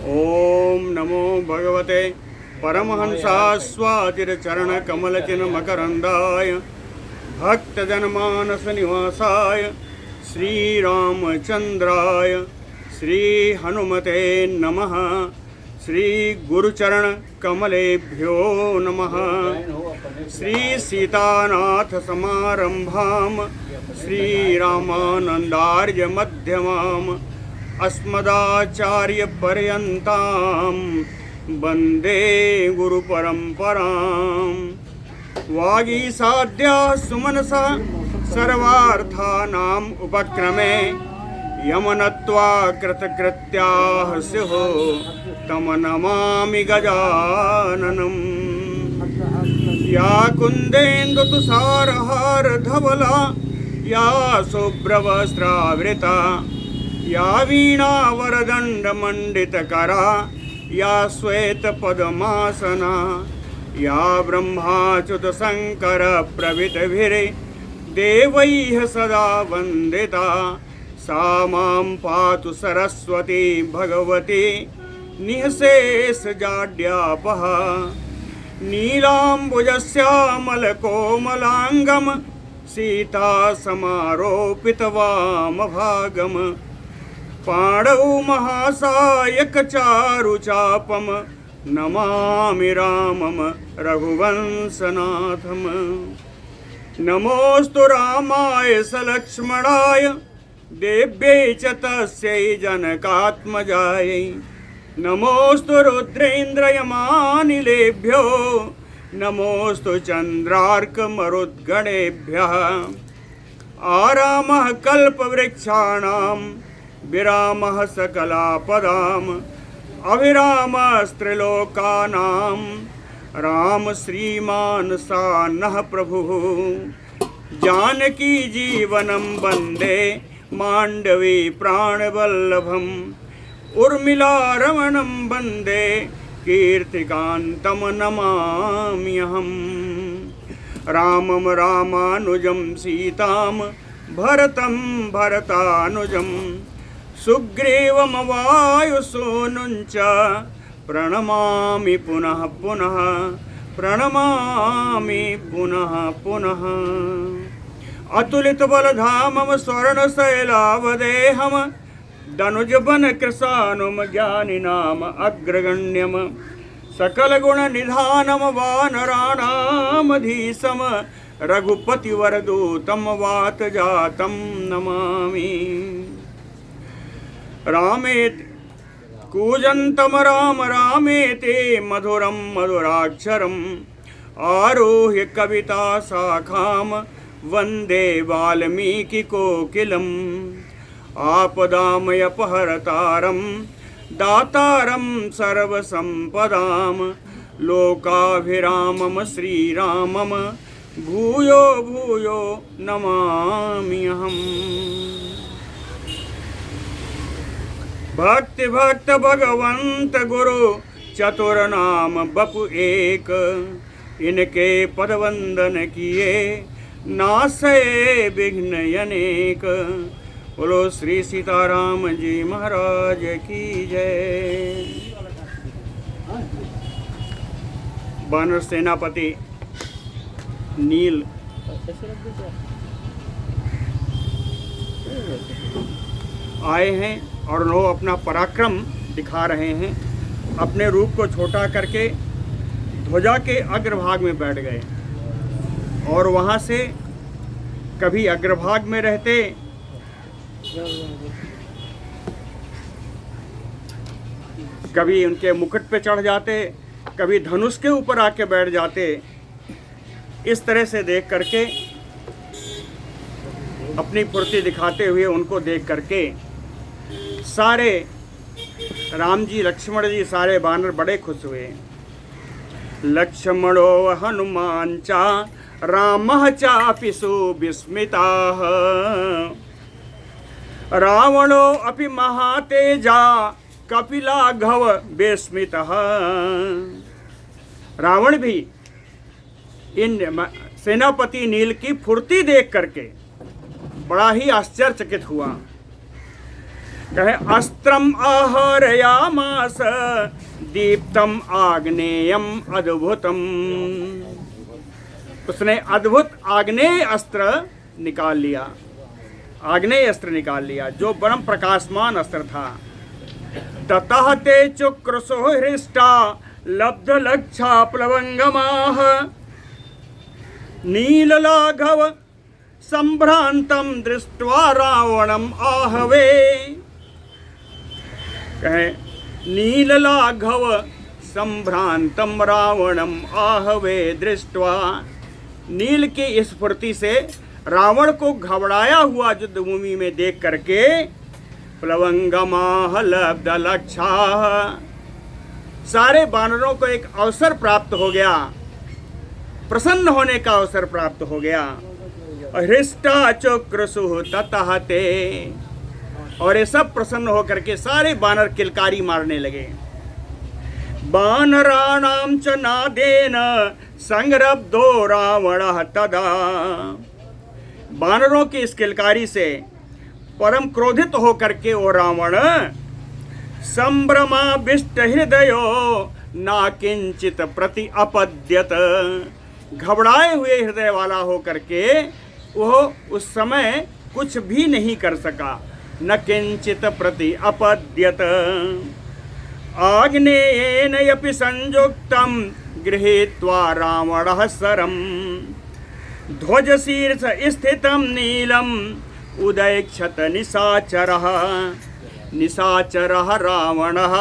ओम नमो भगवते परमहंसास्वादिरचरणकमलचिन्मकरन्दाय भक्तजनमानसनिवासाय श्रीरामचन्द्राय श्रीहनुमते नमः। श्रीगुरुचरणकमलेभ्यो नमः। श्रीसीतानाथसमारम्भां श्रीरामानन्दार्यमध्यमाम् अस्मदाचार्यपर्यन्तां वन्दे गुरुपरम्पराम्। वागीसाद्या सुमनसा सर्वार्थानाम् उपक्रमे यमनत्वा कृतकृत्याः स्युः तं नमामि गजाननम्। या कुन्देन्दुतुषारहारधवला या शुभ्रवस्त्रावृता या वीणावरदण्डमण्डितकरा या श्वेतपद्मासना या ब्रह्माच्युतशङ्करप्रभृतिभिर्देवैः सदा वन्दिता सा मां पातु सरस्वती भगवती निःशेषजाड्यापः। नीलाम्बुजश्यामलकोमलाङ्गं सीतासमारोपितवामभागम् पाणौ महासायकचारुचापं नमामि रामं रघुवंशनाथम्। नमोऽस्तु रामाय सलक्ष्मणाय देव्यै च तस्यै जनकात्मजायै। नमोऽस्तु रुद्रेन्द्रयमानिलेभ्यो नमोऽस्तु चन्द्रार्कमरुद्गणेभ्यः। आरामः कल्पवृक्षाणां विरामः सकलापदाम् अभिरामस्त्रिलोकानां राम श्रीमान् सान्नः प्रभुः। जानकी जीवनं वन्दे माण्डवी प्राणवल्लभम् उर्मिलारमणं वन्दे कीर्तिकान्तं नमाम्यहम्। रामं रामानुजं सीतां भरतं भरतानुजं सुग्रीवमवायुसूनुं च प्रणमामि पुनः पुनः प्रणमामि पुनः पुनः। अतुलितबलधामं स्वर्णशैलावदेहं दनुजवनकृशानुं ज्ञानिनाम् अग्रगण्यं सकलगुणनिधानं वानराणामधीशं रघुपतिवरदूतं वातजातं नमामि। रामेति कूजन्तं राम रामेति मधुरं मधुराक्षरम् आरुह्य कविताशाखां वन्दे वाल्मीकिकोकिलम्। आपदामयपहरतारं दातारं सर्वसम्पदां लोकाभिरामं श्रीरामं भूयो भूयो नमाम्यहम्। भक्ति भक्त भगवंत गुरु चतुर्नाम बपु एक इनके पद वंदन किए नासे विघ्न अनेक। बोलो श्री सीताराम जी महाराज की जय। वानर सेनापति नील आए हैं और वो अपना पराक्रम दिखा रहे हैं। अपने रूप को छोटा करके ध्वजा के अग्रभाग में बैठ गए और वहाँ से कभी अग्रभाग में रहते कभी उनके मुकुट पे चढ़ जाते कभी धनुष के ऊपर आके बैठ जाते। इस तरह से देख करके अपनी फुर्ती दिखाते हुए उनको देख करके सारे राम जी लक्ष्मण जी सारे वानर बड़े खुश हुए। लक्ष्मणो हनुमान चा रामः चापि सुविस्मिताः रावणो अपि महातेजा कपिलाघव विस्मितः। रावण भी इन सेनापति नील की फुर्ती देख करके बड़ा ही आश्चर्यचकित हुआ। कहे अस्त्रम आहरयामास दीप्तम आग्नेयम अद्भुतम। उसने अद्भुत आग्नेय अस्त्र निकाल लिया, आग्नेय अस्त्र निकाल लिया जो परम प्रकाशमान अस्त्र था। ततः ते चुक्रसो हृष्टा लब्ध लक्षा प्लवंगमाः नीललाघव संभ्रांतम दृष्ट्वा रावणम आहवे। कहे नीललाघव संभ्रांतम रावणम आहवे दृष्ट्वा। नील की स्फूर्ति से रावण को घबराया हुआ युद्ध भूमि में देख करके प्लवंगमाः लब्ध लक्षाः, सारे वानरों को एक अवसर प्राप्त हो गया, प्रसन्न होने का अवसर प्राप्त हो गया। हृष्टा चुक्रसुः ततः ते, और ये सब प्रसन्न होकर के सारे वानर किलकारी मारने लगे। वानराणां च नादेन संरब्धो रावणः तदा। वानरों की इस किलकारी से परम क्रोधित होकर के वो रावण संभ्रमाविष्ट हृदयो ना किंचित प्रति अपद्यत, घबराए हुए हृदय वाला होकर के वो उस समय कुछ भी नहीं कर सका। न किंचित प्रति अपद्यत आग्नेयेन यपि संयुक्तं गृहीत्वा रावणः सरम् ध्वजशीर्ष स्थितं नीलम् उदैक्षत निशाचरः। निशाचरः रावणः,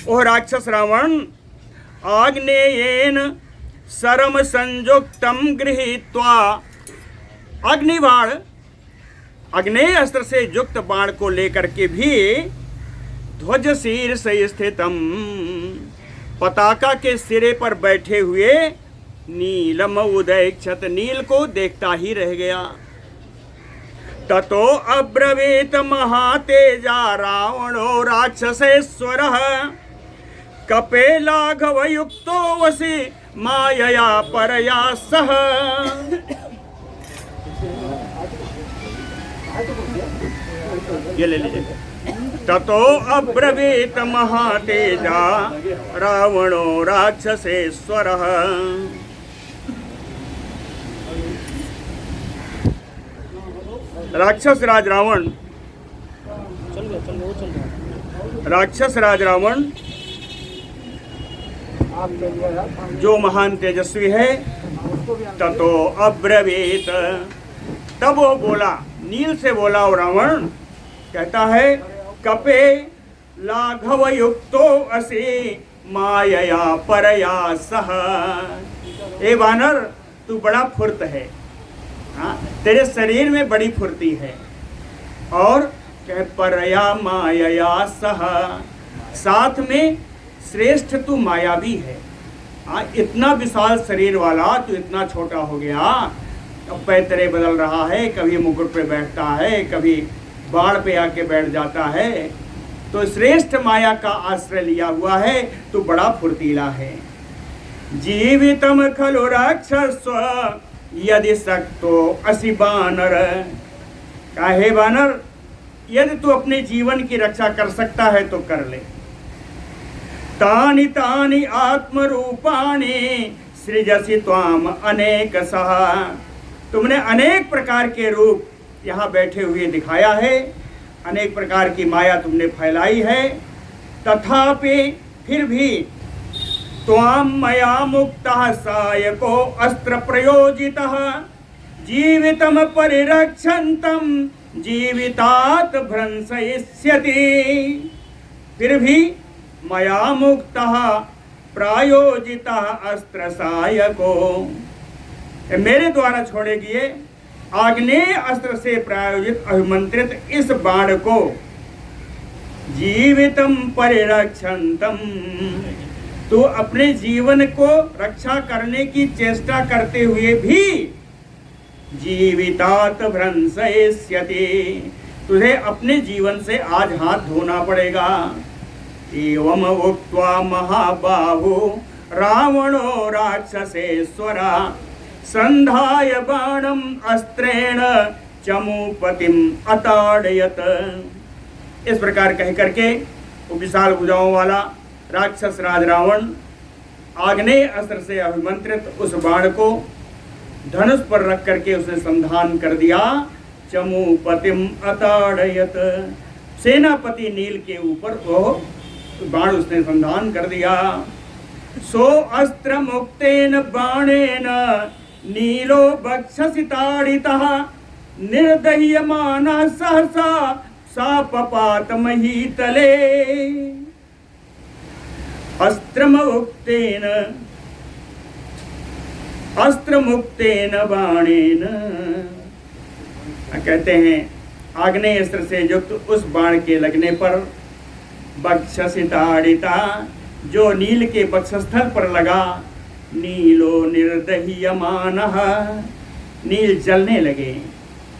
ओ राक्षस रावण आग्नेयेन सरम संयुक्तं गृहीत्वा, अग्निबाण अग्नेय अस्त्र से युक्त बाण को लेकर के भी ध्वज शीर्ष स्थितम, पताका के सिरे पर बैठे हुए नीलम उदैक्षत, नील को देखता ही रह गया। ततो अब्रवीत महातेजा रावणो राक्षसेश्वरः कपेलाघव युक्तो वसि मायया परया सह। ये ले लीजिए। ततो अब्रवीत महातेजा रावणो राक्षसेश्वरः। राक्षस राज रावण, राक्षस राज रावण जो महान तेजस्वी है, ततो अब्रवीत, तब वो बोला, नील से बोला वो रावण, कहता है कपे लाघव युक्तो असि मायया परया सह। ए वानर, तू बड़ा फुर्त है, हाँ, तेरे शरीर में बड़ी फुर्ती है, और कह परया मायया सह, साथ में श्रेष्ठ तू मायावी है। हाँ, इतना विशाल शरीर वाला तू इतना छोटा हो गया, अब पैतरे बदल रहा है, कभी मुकुट पे बैठता है, कभी बाढ़ पे आके बैठ जाता है, तो श्रेष्ठ माया का आश्रय लिया हुआ है, तो बड़ा फुर्तीला है। जीवितम खलु राक्षस्व यदि सक्तो असि बानर। काहे बानर, यदि तू अपने जीवन की रक्षा कर सकता है तो कर ले। तानि तानि आत्मरूपाणि सृजसि त्वाम अनेकशः। तुमने अनेक प्रकार के रूप यहाँ बैठे हुए दिखाया है, अनेक प्रकार की माया तुमने फैलाई है, तथापि फिर भी त्वाम मया मुक्तः सायको अस्त्र प्रयोजितः जीवितम परिरक्षन्तम जीवितात भ्रंशयिष्यति। फिर भी मया मुक्तः प्रायोजितः अस्त्र सायको, मेरे द्वारा छोड़े गए आग्नेय अस्त्र से प्रायोजित अभिमंत्रित इस बाण को जीवितम परिरक्षन्तम, तो अपने जीवन को रक्षा करने की चेष्टा करते हुए भी जीवितात भ्रंशयिष्यति, तुझे अपने जीवन से आज हाथ धोना पड़ेगा। एवं उक्त्वा महाबाहु रावणो राक्षसेश्वरा संधाय बाणम अस्त्रेण चमूपतिम अताड़यत। इस प्रकार कह करके वो विशाल भुजाओं वाला राक्षस राज रावण आग्नेय अस्त्र से अभिमंत्रित उस बाण को धनुष पर रख करके उसने संधान कर दिया। चमूपतिम अताड़यत, सेनापति नील के ऊपर वो बाण उसने संधान कर दिया। सो अस्त्र मुक्तेन बाणेन नीलो बक्षसि ताड़ितः निर्दह्यमानः सहसा सापपात महीतले। अस्त्र मुक्तेन बाणेन, कहते हैं आग्नेय अस्त्र से युक्त उस बाण के लगने पर बक्षसि ताड़िता, जो नील के बक्षस्थल पर लगा, नीलो निर्दह्यमानः, नील जलने लगे।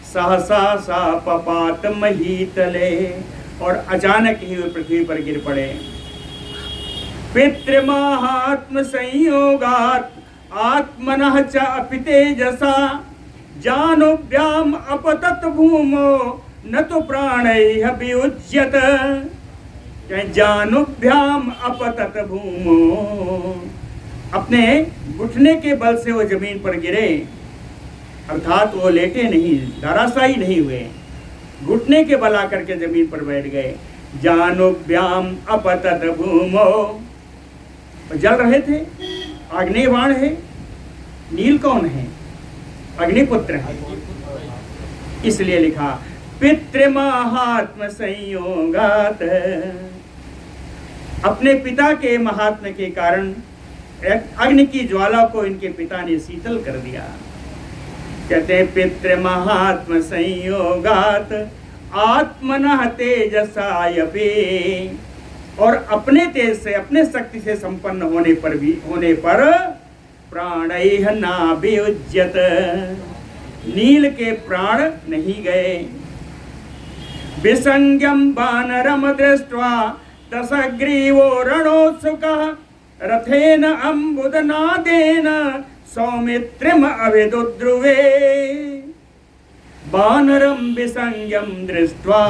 सहसा सापपात महीतले, और अचानक ही वे पृथ्वी पर गिर पड़े। पितृमाहात्म संयोगात् आत्मनः च अपि तेजसा जानुभ्याम अपतत भूमो न तो प्राणैः वियुज्यत। जानुभ्याम अपतत भूमो, अपने घुटने के बल से वो जमीन पर गिरे, अर्थात वो लेटे नहीं, धराशायी नहीं हुए, घुटने के बल आकर के जमीन पर बैठ गए। जानुभ्याम अपतत भूमो, जल रहे थे, अग्नि बाण है। नील कौन है? अग्निपुत्र है, इसलिए लिखा पितृमाहात्म संयोगात्, अपने पिता के महात्म्य के कारण अग्नि की ज्वाला को इनके पिता ने शीतल कर दिया। कहते हैं पितृमाहात्म संयोगात् आत्मनः तेजसायपि, और अपने तेज से, अपने शक्ति से संपन्न होने पर प्राणैः नाभियुज्यत, नील के प्राण नहीं गए। विसंज्ञम वानरम दृष्ट्वा दशग्रीवो रणोत्सुकः रथेन अम्बुदनादेन सौमित्रिम अभिदुद्रुवे। वानरम विसंज्ञम दृष्ट्वा,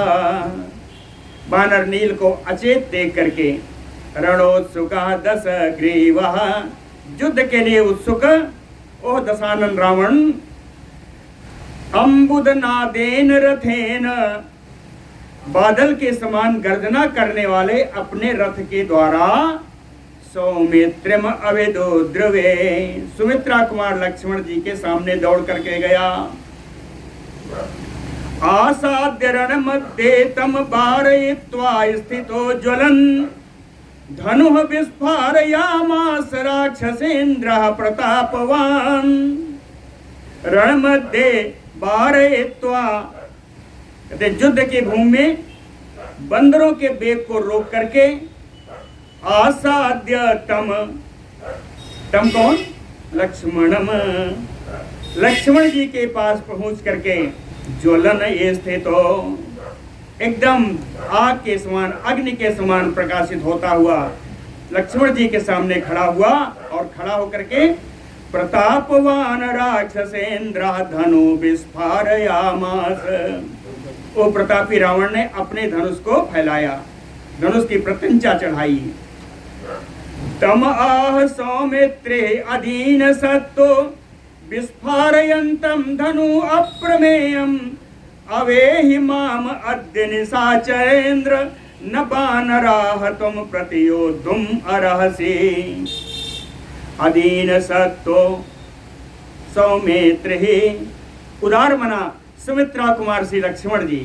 वानर नील को अचेत देख करके, रणोत्सुकः दशग्रीवः, युद्ध के लिए उत्सुक ओह दशानन रावण, अम्बुदनादेन रथेन, बादल के समान गर्जना करने वाले अपने रथ के द्वारा, सौमित्रिम अभिदुद्रुवे, सुमित्रा कुमार लक्ष्मण जी के सामने दौड़ करके गया। आसाद्य रण मध्ये तम वारयित्वा स्थितो ज्वलन् धनुः विस्फारयामास राक्षसेन्द्रः प्रतापवान्। रण मध्ये वारयित्वा, कहते युद्ध की भूमि में बंदरों के वेग को रोक करके, आसाद्य तम, तम कौन? लक्ष्मणम, लक्ष्मण जी के पास पहुंच करके, ज्वलन ये स्थित हो, एकदम आग के समान, अग्नि के समान प्रकाशित होता हुआ लक्ष्मण जी के सामने खड़ा हुआ, और खड़ा होकर के प्रतापवान राक्षसेन्द्र धनु विस्फारयामास, वो प्रतापी रावण ने अपने धनुष को फैलाया, धनुष की प्रत्यंचा चढ़ाई। तम आह सौमित्रे अधीन सत्तो विस्फारयन्तम धनु अप्रमेयम अवेहि माम अद्य निशाचरेन्द्र न वानराः त्वं प्रतियोद्धुम अर्हसि। अधीन सत्तो सौमित्र ही, उदार मना सुमित्रा कुमार श्री लक्ष्मण जी,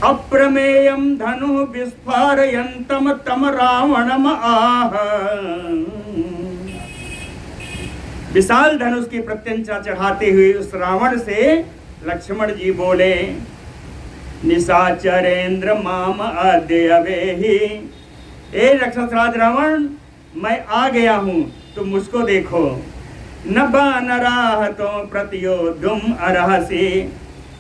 अप्रमेयम धनु विस्फारयन्तम तम रावणम आह, विशाल धनुष की प्रत्यंचा चढ़ाते हुए उस रावण से लक्ष्मण जी बोले, निशाचरेन्द्र माम अद्य अवेहि, ए राक्षसराज रावण, मैं आ गया हूँ, तुम मुझको देखो। न वानराः त्वं प्रतियोद्धुम अर्हसि,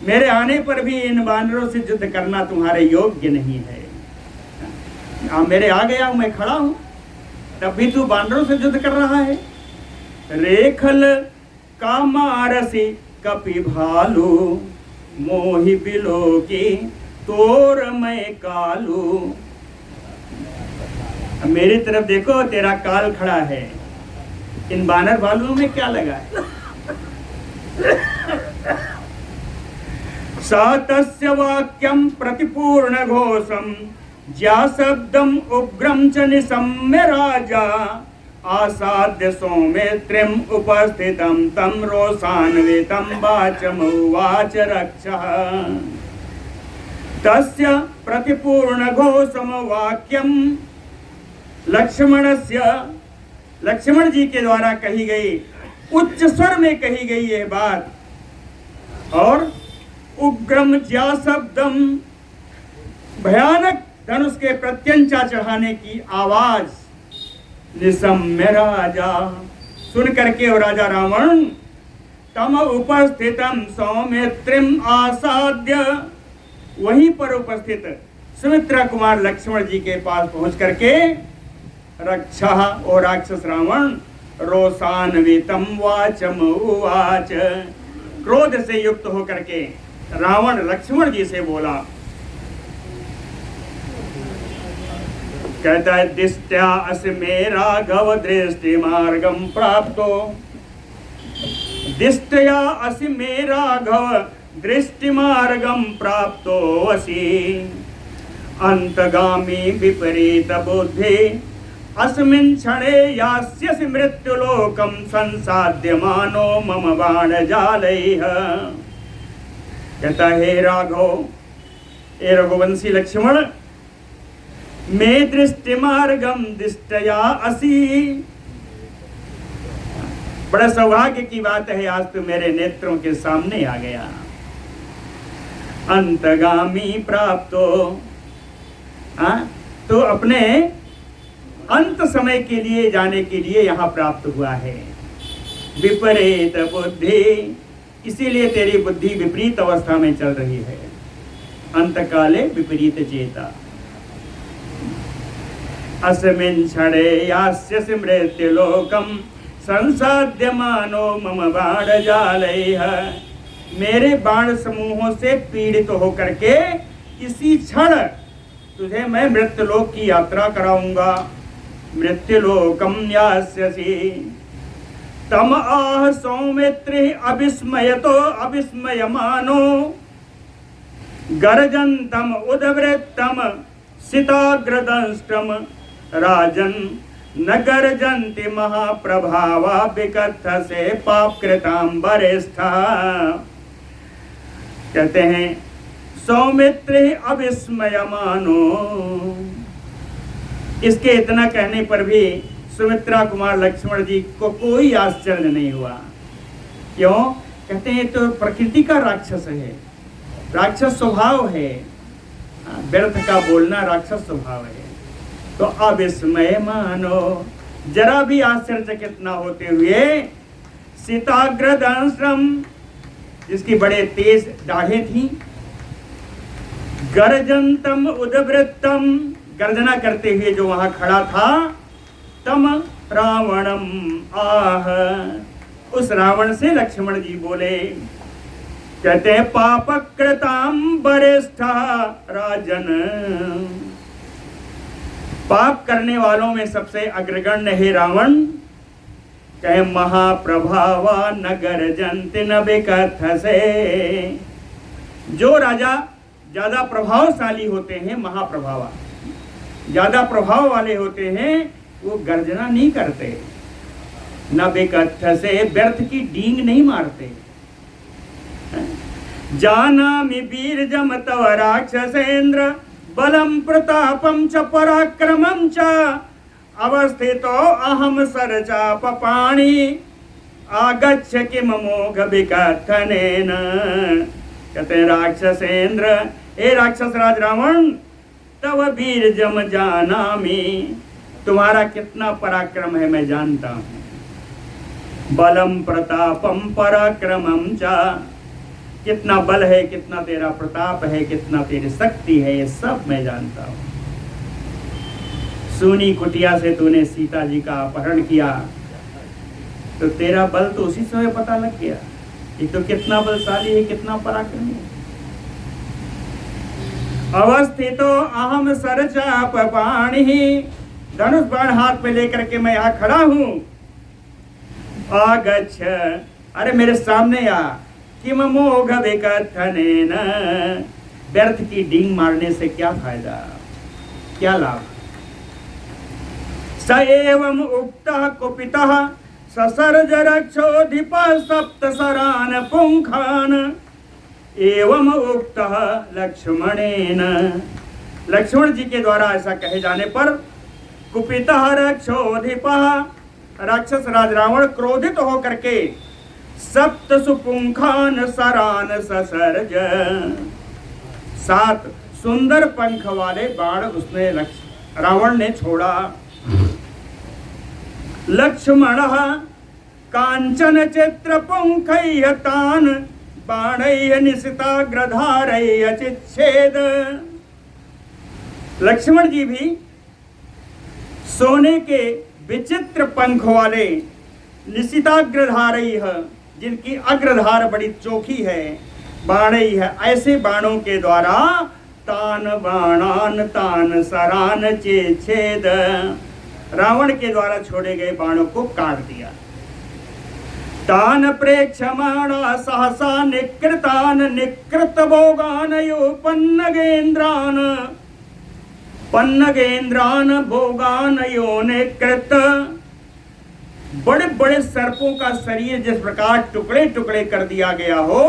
मेरे आने पर भी इन वानरों से युद्ध करना तुम्हारे योग्य नहीं है। मेरे आ गया हूँ, मैं खड़ा हूँ, तब भी तू वानरों से युद्ध कर रहा है। रेखल कामारसी कपि भालू मोहि बिलोकी तोर मैं कालू। अब मेरी तरफ देखो, तेरा काल खड़ा है। इन बानर भालुओं में क्या लगा है? सातस्य वाक्यम प्रतिपूर्ण घोषम ज्या शब्दम उग्रम च निशम्य राजा आसाद्य सौमित्रिम उपस्थितम तम रोषान्वितम वाचमुवाच रक्षः। तस्य प्रतिपूर्ण घोषम वाक्यम लक्ष्मण जी के द्वारा कही गई, उच्च स्वर में कही गई यह बात, और उग्रम ज्या शब्दम, भयानक धनुष के प्रत्यंचा चढ़ाने की आवाज, निशम्य राजा, सुन करके और राजा रावण तम उपस्थितम सौमित्रिम आसाद्य, वहीं पर उपस्थित सुमित्रा कुमार लक्ष्मण जी के पास पहुंच करके रक्षा और राक्षस रावण रोषान्वितम वाचम उवाच, क्रोध से युक्त होकर के रावण लक्ष्मण जी से बोला, कहता है दिष्ट्या अस्मे राघव दृष्टि मार्गम प्राप्तो, दिष्ट्या अस्मे राघव दृष्टि मार्गम प्राप्तो वसी अंतगामी विपरीत बुद्धि अस्मिन् क्षणे यास्यसि मृत्युलोकम संसाद्यमानो मम बाण जालैः। कहता हे राघव, ए रघुवंशी लक्ष्मण, मे दृष्टि मार्गम दिष्टया असी, बड़ा सौभाग्य की बात है, आज तो मेरे नेत्रों के सामने आ गया। अंतगामी प्राप्तो, तो अपने अंत समय के लिए जाने के लिए यहाँ प्राप्त हुआ है। विपरीत बुद्धि, इसीलिए तेरी बुद्धि विपरीत अवस्था में चल रही है। अंतकाले विपरीत चेता, अस्मिन् क्षणे यास्यसि मृत्युलोकम संसाद्यमानो मम बाण जालैः। मेरे बाण समूहों से पीड़ित होकर के इसी क्षण तुझे मैं मृत्युलोक की यात्रा कराऊंगा। मृत्युलोकम यास्यसि तम आह सौमित्रि अविस्मयतो अविस्मयमानो गर्जन्तम उद्वृत्तम सिताग्रदंष्ट्रम राजन न गर्जन्ति महाप्रभावा विकथसे पापकृतां वरिष्ठा। कहते हैं सौमित्रि अविस्मयमानो, इसके इतना कहने पर भी सुमित्रा कुमार लक्ष्मण जी को कोई आश्चर्य नहीं हुआ। क्यों? कहते हैं तो प्रकृति का राक्षस है, राक्षस स्वभाव है, व्यर्थ का बोलना राक्षस स्वभाव है। तो अविस्मय मानो, जरा भी आश्चर्यचकित न होते हुए, सिताग्रदंष्ट्रम, जिसकी बड़े तेज दाढ़ें थी, गर्जन्तम उद्वृत्तम, गर्जना करते हुए जो वहां खड़ा था, तम रावणम आह, उस रावण से लक्ष्मण जी बोले, कहते हैं पापकृतां वरिष्ठा राजन, पाप करने वालों में सबसे अग्रगण्य है रावण। कहे महाप्रभावा न गर्जन्ति न विकथसे, जो राजा ज्यादा प्रभावशाली होते हैं, महाप्रभावा ज्यादा प्रभाव वाले होते हैं, वो गर्जना नहीं करते, न विकथसे, व्यर्थ की डींग नहीं मारते। जानामि वीर्यम तव राक्षसेन्द्र बलम प्रतापम च पराक्रमम च अवस्थितो अहम सरचापपाणि आगच्छ किम मोघ विकथनेन। कहते हैं राक्षसेन्द्र, हे राक्षस राज रावण, तव वीर्यम जानामि, तुम्हारा कितना पराक्रम है मैं जानता हूँ। बलम प्रतापम पराक्रमम च, कितना बल है, कितना तेरा प्रताप है, कितना तेरी शक्ति है, ये सब मैं जानता हूँ। सूनी कुटिया से तूने सीता जी का अपहरण किया, तो तेरा बल तो उसी समय पता लग गया, ये तो कितना बलशाली है, कितना पराक्रमी है। अवस्थितो अहम सरचाप पाणि, धनुष बाण हाथ में लेकर के मैं यहाँ खड़ा हूँ। आगच्छ, अरे मेरे सामने आ। किम मोघ विकथनेन, व्यर्थ की डींग मारने से क्या फायदा, क्या लाभ। स एवं उक्तः कुपितः ससर्ज रक्षोधिप सप्तसरान पुंखान, एवं उक्तः लक्ष्मणेन। लक्ष्मण जी के द्वारा ऐसा कहे जाने पर कुपितः रक्षोधिपः, राक्षस राज रावण क्रोधित होकर के सप्तसु पुंखान सरान ससर्ज, 7 सुंदर पंख वाले बाण उसने रावण ने छोड़ा। लक्ष्मणः कांचन चित्र पुंखैः तान बाणैः निशिताग्रधारैः चिच्छेद। लक्ष्मण जी भी सोने के विचित्र पंख वाले निशिताग्रधारैः, जिनकी अग्रधार बड़ी चोखी है, बाणैः ऐसे बाणों के द्वारा तान बाणान तान सरान चिच्छेद, रावण के द्वारा छोड़े गए बाणों को काट दिया। तान प्रेक्षमाणा सहसा निकृतान निकृत भोगानयो पन्नगेन्द्रान, पन्नगेन्द्रान भोगानयो निकृत। बड़े बड़े सर्पों का शरीर जिस प्रकार टुकड़े टुकड़े कर दिया गया हो,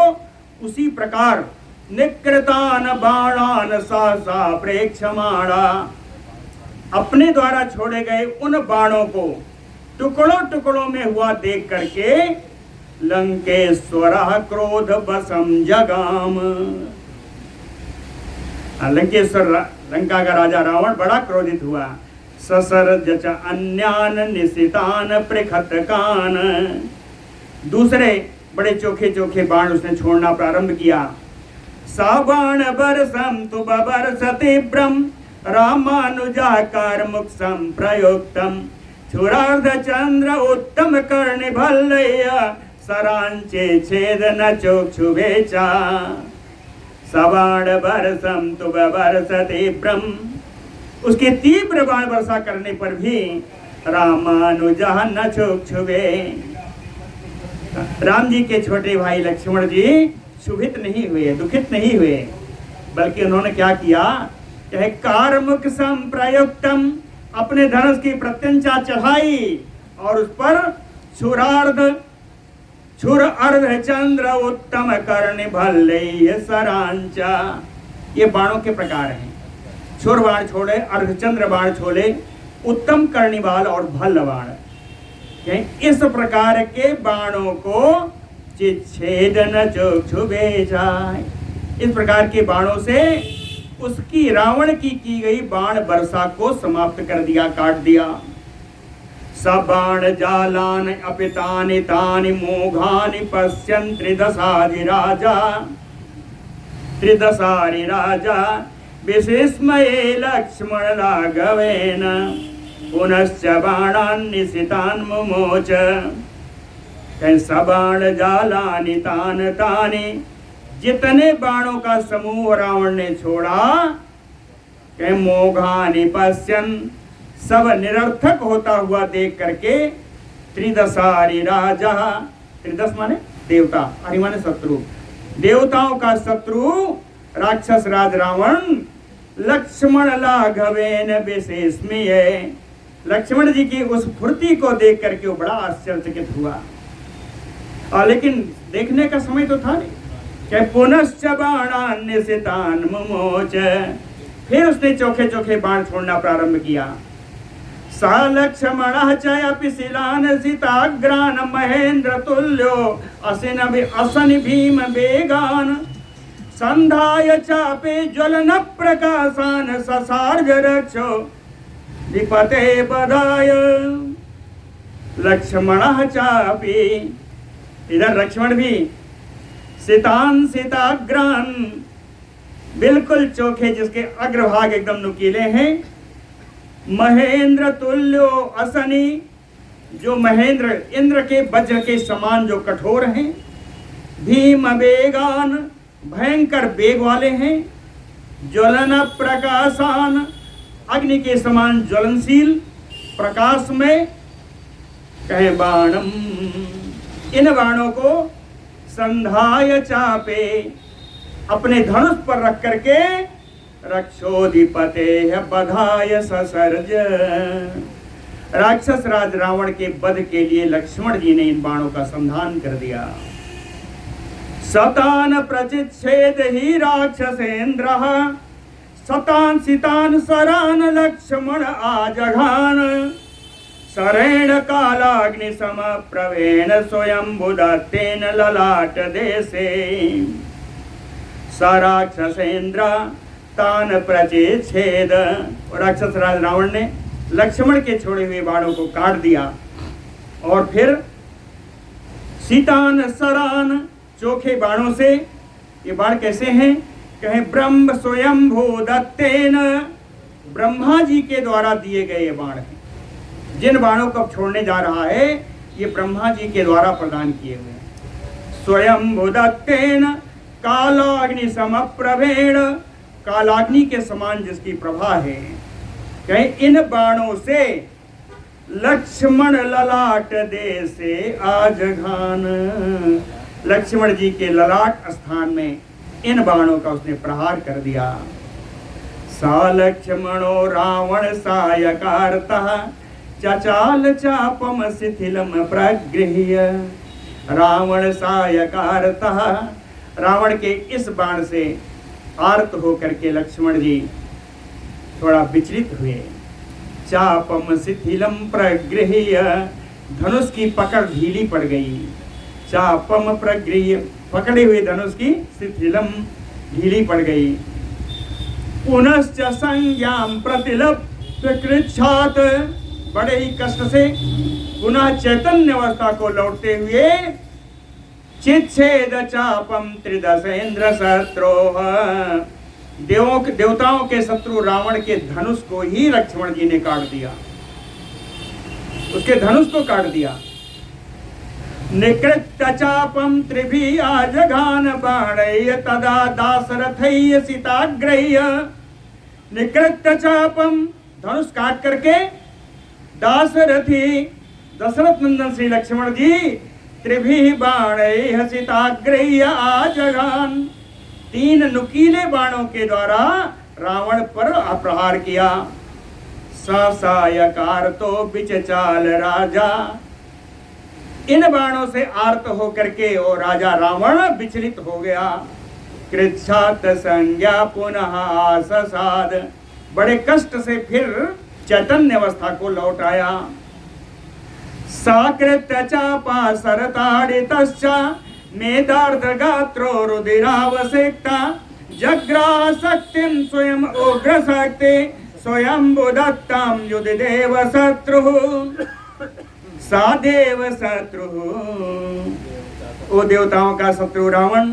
उसी प्रकार निकृतान बाणान सहसा प्रेक्षमाणा, अपने द्वारा छोड़े गए उन बाणों को टुकड़ों टुकड़ों में हुआ देख करके लंकेश्वर क्रोध बसम जगाम। लंकेश्वर लंका का राजा रावण बड़ा क्रोधित हुआ। ससर्ज च अन्यान निशितान पृखतकान, दूसरे बड़े चोखे चोखे बाण उसने छोड़ना प्रारंभ किया। साबाण बरसम तु बबरसति ब्रह्म रामानुजाकार मुख संप्रयुक्तम, छुरार्ध चंद्र उत्तम कर्णि भल्लय सरांचे छेद न चोक्षुभेचा। सबाण बरसम तु बबरसति ब्रह्म, उसके तीव्र बाण वर्षा करने पर भी रामानुजा न चोक्षुभे, राम जी के छोटे भाई लक्ष्मण जी क्षुभित नहीं हुए, दुखित नहीं हुए, बल्कि उन्होंने क्या किया, चाहे कारमुख संप्रयुक्तम, अपने धनुष की प्रत्यंचा चढ़ाई और उस पर छुर अर्ध चंद्र उत्तम कर्णि भल्लय सरांचा, ये बाणों के प्रकार हैं। छुर बाण छोड़े, अर्धचंद्र बाण छोड़े, उत्तम कर्णिवाल और भल्ल बाण, इस प्रकार के बाणों को चिच्छेदन चोक्षुभे जाए, इस प्रकार के बाणों से उसकी रावण की गई बाण वर्षा को समाप्त कर दिया, काट दिया। सब बाण जालान अपितानि तानि मोघानि पश्यन् त्रिदशारि राजा विस्मये लक्ष्मण राघवेन पुनश्च बाणान् निशितान् मुमोच। सबाण जालानि तान तानि, जितने बाणों का समूह रावण ने छोड़ा, मोघानि पश्यन्, सब निरर्थक होता हुआ देख करके त्रिदशारि राजा, त्रिदश माने देवता, हरि माने शत्रु, देवताओं का शत्रु राक्षस राज रावण लक्ष्मण लाघवेन विस्मये, लक्ष्मण जी की उस फुर्ती को देख करके वो बड़ा आश्चर्यचकित हुआ। लेकिन देखने का समय तो था नहीं। कि पुनश्च बाणान् निशितान् मुमोच, फिर उसने चोखे चोखे बाण छोड़ना प्रारंभ किया। सा लक्ष्मणः च अपि शिलान् सिताग्रान् महेन्द्र तुल्यो असनि भीम वेगान् संधाय चापे ज्वलन प्रकाशान् ससार्ज रक्षो विपते बधाय। लक्ष्मणः चापि, इधर लक्ष्मण भी सितान सिताग्रान, बिल्कुल चोखे जिसके अग्रभाग एकदम नुकीले हैं, महेंद्र तुल्यो असनी, जो महेंद्र इंद्र के वज्र के समान जो कठोर हैं, भीम वेगान, भयंकर वेग वाले हैं, ज्वलन प्रकाशान, अग्नि के समान ज्वलनशील प्रकाश में कहे बाणम, इन बाणों को संधाय चापे, अपने धनुष पर रख करके रक्षोधिपते बधाय ससर्ज, राक्षस राज रावण के वध के लिए लक्ष्मण जी ने इन बाणों का संधान कर दिया। सतान प्रचिच्छेद ही राक्षसेन्द्र, सतान सितान सरान लक्ष्मण आजघान, सरेण कालाग्नि सम प्रवेण स्वयंभुदत्तेन ललाट देशे, सराक्षसेन्द्र तान प्रचिच्छेद, राक्षस राज रावण ने लक्ष्मण के छोड़े हुए बाणों को काट दिया और फिर सीतान सरान, चोखे बाणों से, ये बाण कैसे हैं? कहें ब्रह्म स्वयंभू दत्तेन, ब्रह्मा जी के द्वारा दिए गए ये बाण हैं। जिन बाणों को छोड़ने जा रहा है ये ब्रह्मा जी के द्वारा प्रदान किए हुए हैं। स्वयंभू दत्तेन कालाग्नि समप्रभेण, कालाग्नि के समान जिसकी प्रभा है, कहें इन बाणों से लक्ष्मण ललाट देशे आजघान, लक्ष्मण जी के ललाट स्थान में इन बाणों का उसने प्रहार कर दिया। सा लक्ष्मणो रावण सायकारतः चचाल चापम शिथिलम प्रगृह्य, रावण सायकारतः, रावण के इस बाण से आर्त होकर के लक्ष्मण जी थोड़ा विचलित हुए। चापम शिथिलम प्रगृह्य, धनुष की पकड़ ढीली पड़ गई। चापम प्रगृह्य, पकड़े हुए धनुष की शिथिलम ढीली पड़ गई। पुनश्च संज्ञाम प्रतिलप्य कृच्छात, बड़े ही कष्ट से पुनः चैतन्य अवस्था को लौटते हुए चिच्छेद चापम त्रिदशेन्द्र शत्रोह, देवताओं के शत्रु रावण के धनुष को ही लक्ष्मण जी ने काट दिया, उसके धनुष को काट दिया। निकृत्य चापम त्रिभी आजघान बाणय तदा दाशरथय सीताग्रह्य, निकृत्य चापम, धनुष काट करके दाशरथी दशरथ नंदन श्री लक्ष्मण जी त्रिभी बाणय सीताग्रह्य आजघान, 3 नुकीले बाणों के द्वारा रावण पर प्रहार किया। सायकार तो बिचचाल राजा, इन बाणों से आर्त होकर के और राजा रावण विचलित हो गया। कृच्छात संज्ञा पुनः आससाद, बड़े कष्ट से फिर चैतन्य अवस्था को लौट आया। साकृत्य चापा सरताड़ितश्च मेदार्ध गात्रो रुधिरावसेक्ता, जग्राह शक्तिं स्वयं उग्र शक्ति स्वयंभुदत्तां युधिदेव शत्रुः, सादेव शत्रुः, ओ देवताओं का शत्रु रावण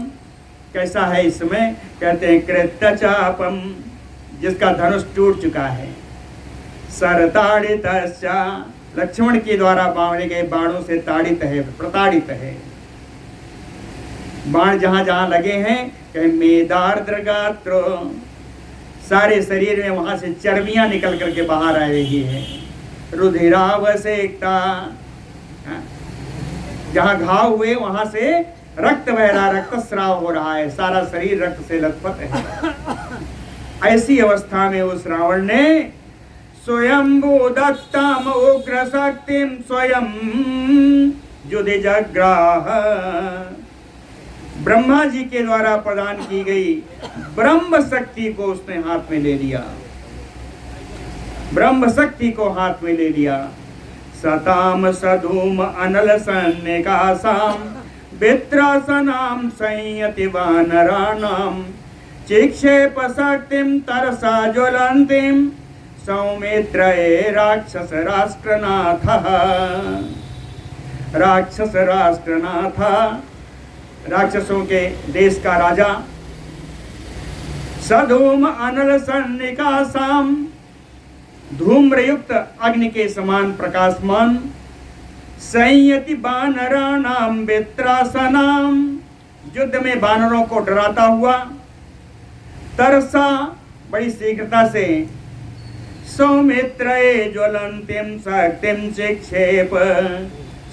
कैसा है इसमें? कहते हैं कृत्य चापम, जिसका धनुष टूट चुका है। सरताड़ितश्च, लक्ष्मण के द्वारा बाणे गए बाणों से ताड़ित है, प्रताड़ित है। बाण जहां जहां लगे हैं कहीं मेदार्द्र गात्रो, सारे शरीर में वहां से चर्बियां निकल करके बाहर आ रही है। रुधिरावसेकता, जहां घाव हुए वहां से रक्त बह रहा, रक्तस्राव हो रहा है, सारा शरीर रक्त से लथपथ है। ऐसी अवस्था में उस रावण ने स्वयंभू दत्ताम उग्र शक्तिम स्वयं युधि जग्राह, ब्रह्मा जी के द्वारा प्रदान की गई ब्रह्म शक्ति को उसने हाथ में ले लिया, ब्रह्म शक्ति को हाथ में ले लिया। सताम सधूम अनल सन्निकासाम वित्रासनाम संयति वानराणाम, चिक्षेप शक्तिम तरसा ज्वलंतिम सौमित्रये राक्षस राष्ट्रनाथ, राक्षस राष्ट्रनाथ, राक्षसों के देश का राजा। सधूम अनल सन्निकासाम, धूम्रयुक्त अग्नि के समान प्रकाशमान। संयति वित्रासनाम, युद्ध में बानरों को डराता हुआ। तरसा बड़ी शीघ्रता से सौमित्रये ज्वलंतिम शक्तिम चिक्षेप,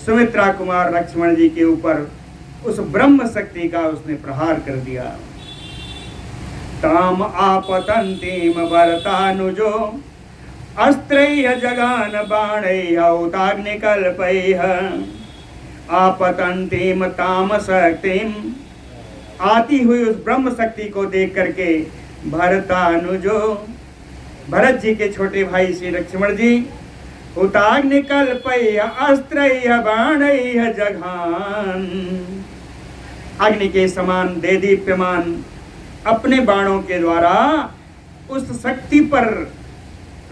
सुमित्रा कुमार लक्ष्मण जी के ऊपर उस ब्रह्म शक्ति का उसने प्रहार कर दिया। ताम आपतंतीम भरतानुजो अस्त्रैः जगान बाणैः औताग्निकल्पैः, आपतंतीम ताम शक्तिम, आती हुई उस ब्रह्म शक्ति को देख करके भरतानुजो, भरत जी के छोटे भाई श्री लक्ष्मण जी, हुताग्निकल्पैः अस्त्रैः बाणैः जघान, अग्नि के समान देदीप्यमान अपने बाणों के द्वारा उस शक्ति पर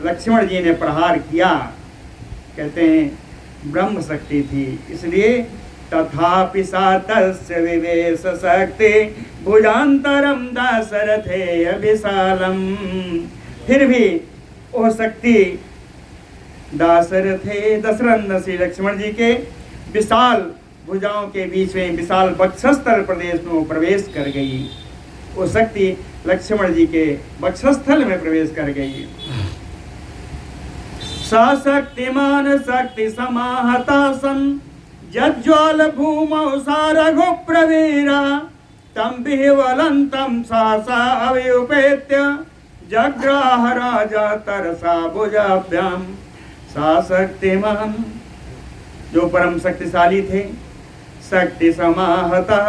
लक्ष्मण जी ने प्रहार किया। कहते हैं ब्रह्म शक्ति थी, इसलिए तथापि सा तस्य विवेश शक्ति भुजांतरम दाशरथे विशालम, फिर भी वो शक्ति दशरथ श्री लक्ष्मण जी के विशाल भुजाओं के बीच में, विशाल वक्षस्थल प्रदेश में वो प्रवेश कर गई। वो शक्ति लक्ष्मण जी के वक्षस्थल में प्रवेश कर गई। सशक्तिमान शक्ति समाहता सन जज्ज्वाल भूमौ सारघु प्रवीरा, तम विह्वलंतम सहसा अव्युपेत्य जग्राह राजा तरसा भुजाभ्याम। सशक्तिमान, जो परम शक्तिशाली थे, शक्ति समाहता,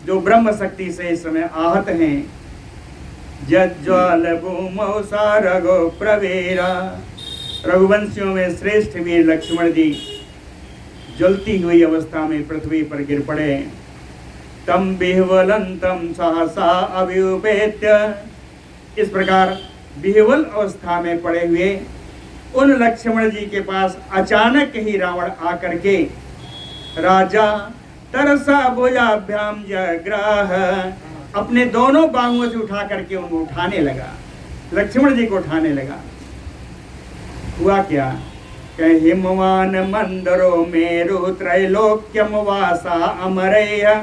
जो ब्रह्म शक्ति से इस समय आहत हैं, जज्ज्वाल भूमौ सारघु प्रवीरा, रघुवंशियों में श्रेष्ठ वीर लक्ष्मण जी जलती हुई अवस्था में पृथ्वी पर गिर पड़े। तम विह्वलंतम सहसा अभ्युपेत्य, इस प्रकार विह्वल अवस्था में पड़े हुए उन लक्ष्मण जी के पास अचानक ही रावण आकर के राजा तरसा भुजाभ्याम जग्राह, अपने दोनों बाहुओं से उठा करके उनको उठाने लगा, लक्ष्मण जी को उठाने लगा। हुआ क्या? हिमवान मंदरो मेरु त्रैलोक्यम वासा अमरैः,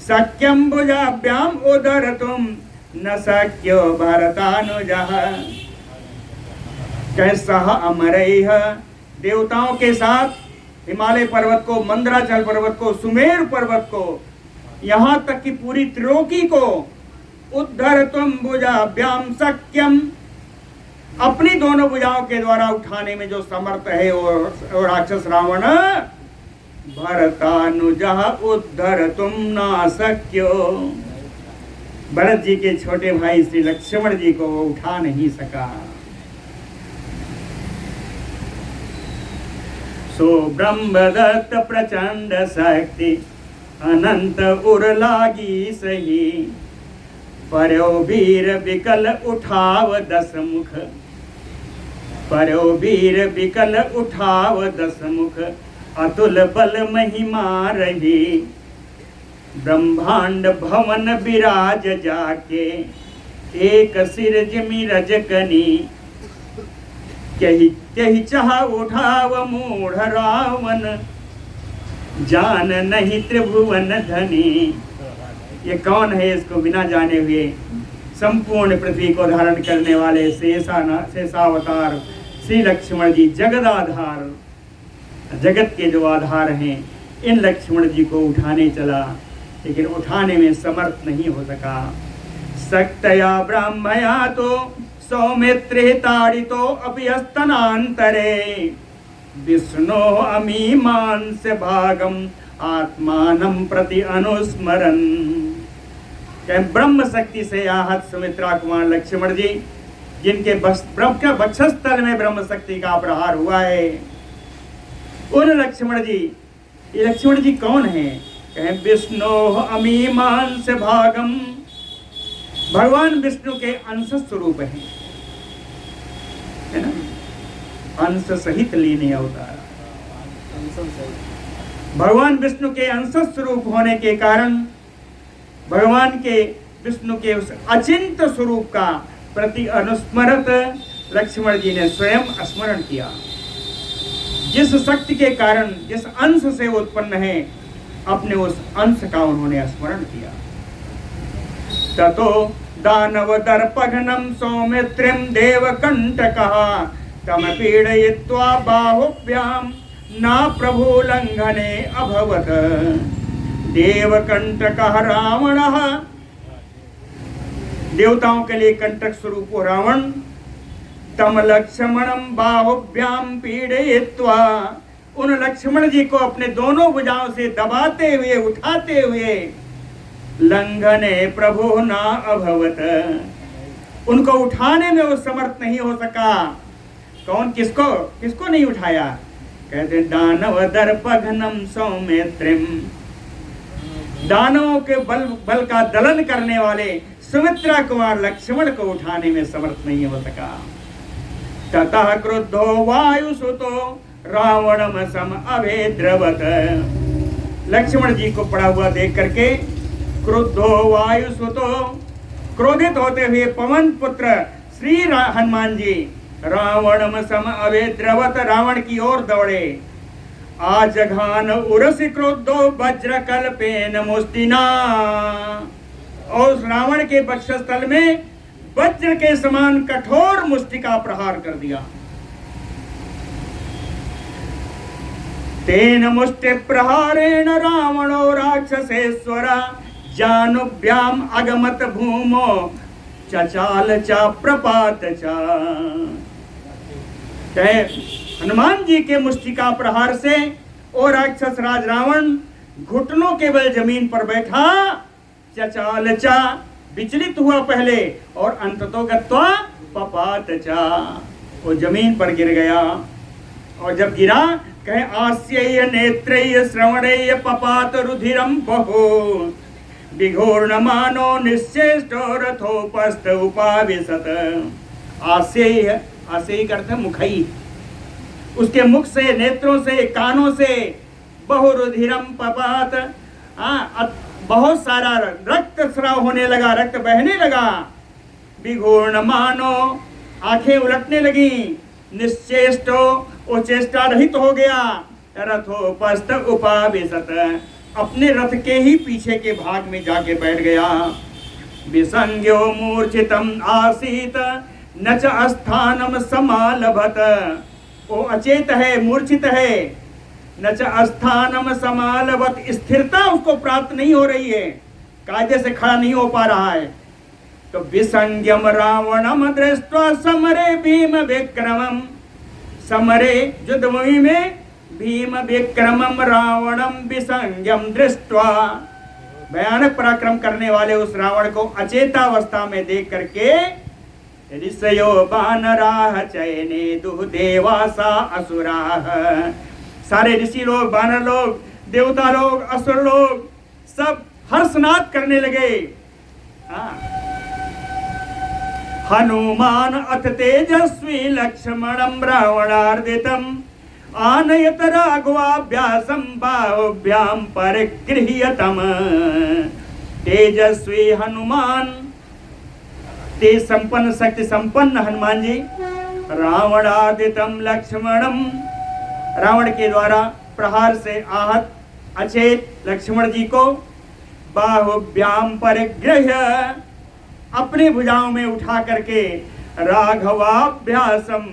शक्यम भुजाभ्याम उदर तुम न शक्यो भरतानुजः। सह अमरैः, देवताओं के साथ हिमालय पर्वत को, मंदराचल पर्वत को, सुमेर पर्वत को, यहाँ तक कि पूरी त्रिलोकी को उद्धर तुम भुजाभ्याम शक्यम, अपनी दोनों भुजाओं के द्वारा उठाने में जो समर्थ है वो राक्षस रावण, भरतानुजः उद्धर तुम ना शक्यो, भरत जी के छोटे भाई श्री लक्ष्मण जी को उठा नहीं सका। सो ब्रह्मदत्त प्रचंड शक्ति अनंत उर लागी सही, पर्यो वीर विकल उठाव दस मुख, पर्यो वीर विकल उठाव दस मुख, अतुल बल महिमा रही, ब्रह्मांड भवन विराज जाके, एक सिर जिमि रजकनी, कही चाह उठाव मूढ़ रावण, जान नहीं त्रिभुवन धनी। ये कौन है? इसको बिना जाने हुए संपूर्ण पृथ्वी को धारण करने वाले शेषावतार श्री लक्ष्मण जी, जगदाधार, जगत के जो आधार हैं, इन लक्ष्मण जी को उठाने चला, लेकिन उठाने में समर्थ नहीं हो सका। शक्तया ब्राह्मया तो सौमित्रे ताड़ितो अपियस्तनांतरे, विष्णु अमीमांस भागम आत्मानं प्रति अनुस्मरन। ब्रह्म शक्ति से आहत सुमित्रा कुमार लक्ष्मण जी, जिनके वक्षस्थल में ब्रह्म शक्ति का प्रहार हुआ है, उन लक्ष्मण जी, ये लक्ष्मण जी कौन है? कहें विष्णु अमीमांस भागम, भगवान विष्णु के अंश स्वरूप है ना, अंश सहित लीने अवतार। भगवान विष्णु के अंश स्वरूप होने के कारण भगवान के विष्णु के उस अचिंत स्वरूप का प्रति अनुस्मरत लक्ष्मण जी ने स्वयं स्मरण किया। जिस शक्ति के कारण, जिस अंश से उत्पन्न है, अपने उस अंश का उन्होंने स्मरण किया। ततो दानव दर्पघ्नं सौमित्रिं देवकंटकः तम पीडयित्वा बाहुभ्यां न प्रभु लंघने अभवत्। देवकंटकः रावणः, देवताओं के लिए कंटक स्वरूप रावण, तम लक्ष्मणं बाहुभ्यां पीडयित्वा, उन लक्ष्मण जी को अपने दोनों भुजाओं से दबाते हुए उठाते हुए लंघने प्रभु न अभवत, उनको उठाने में वो समर्थ नहीं हो सका। कौन, किसको किसको नहीं उठाया? कहते दानव दर्पघ्नं सौमित्रिम, दानवों के बल का दलन करने वाले सुमित्रा कुमार लक्ष्मण को उठाने में समर्थ नहीं हो सका। ततः क्रुद्धो वायुसुतो रावणम सम अभेद्रवत, लक्ष्मण जी को पड़ा हुआ देख करके क्रुद्धो वायुसुतो, क्रोधित होते हुए पवन पुत्र श्री हनुमान जी रावणम सम अभेद्रवत, रावण की ओर दौड़े। आजघान उरसि क्रोधो वज्रकल्पेन मुष्टिना, और उस रावण के वक्षस्थल में वज्र के समान कठोर मुष्टि का प्रहार कर दिया। तेन मुष्टि प्रहारेण रावणो राक्षसेश्वर जानुभ्याम अगमत भूमो चचाल चा प्रपात चा। हनुमान जी के मुष्टिका प्रहार से और राक्षस राज रावण घुटनों के बल जमीन पर बैठा, चचाल चा, विचलित हुआ पहले, और अंततो गत्वा पपात चा, वो जमीन पर गिर गया। और जब गिरा, कहे आस्यय नेत्रय श्रवणय पपात रुधिरम बहु विघूर्णमानो निश्चेष्टो रथोपस्थ उपाविशत। आस्यय, आस्यय का अर्थ मुखई, उसके मुख से, नेत्रों से, कानों से बहु रुधिरम पपात, बहुत सारा रक्त स्राव होने लगा, रक्त बहने लगा। विघूर्ण मानो, आंखें उलटने लगी। निश्चेष्टो, वो चेष्टा रहित हो गया। रथोपस्थ उपाविशत, अपने रथ के ही पीछे के भाग में जाके बैठ गया। विसंज्ञो मूर्छितम आसीत न च अस्थानम समालभत, वो अचेत है, मूर्छित है। न च अस्थानम समालवत, स्थिरता उसको प्राप्त नहीं हो रही है, कायदे से खड़ा नहीं हो पा रहा है। तो विसंज्ञम रावणम दृष्ट्वा समरे भीम विक्रमम, समरे युद्धभूमि में भीम विक्रमम रावणम विसंज्ञम दृष्ट्वा, भयानक पराक्रम करने वाले उस रावण को अचेतावस्था में देख करके ऋषयो बानराः चयने दुह देवासा असुराः, सारे ऋषि लोग, बानर लोग, देवता लोग, असुर लोग सब हर्षनाद करने लगे। हनुमान अथ तेजस्वी लक्ष्मणं रावणार्दितम् आनयत राघवाभ्यासं बाहुभ्यां परिगृह्यतम्। तेजस्वी हनुमान, तेज संपन्न, शक्ति संपन्न हनुमान जी रावणार्दितम् लक्ष्मणं, रावण के द्वारा प्रहार से आहत अचेत लक्ष्मण जी को बाहुभ्याम परिगृह्य, अपने भुजाओं में उठा करके राघवाभ्यासम,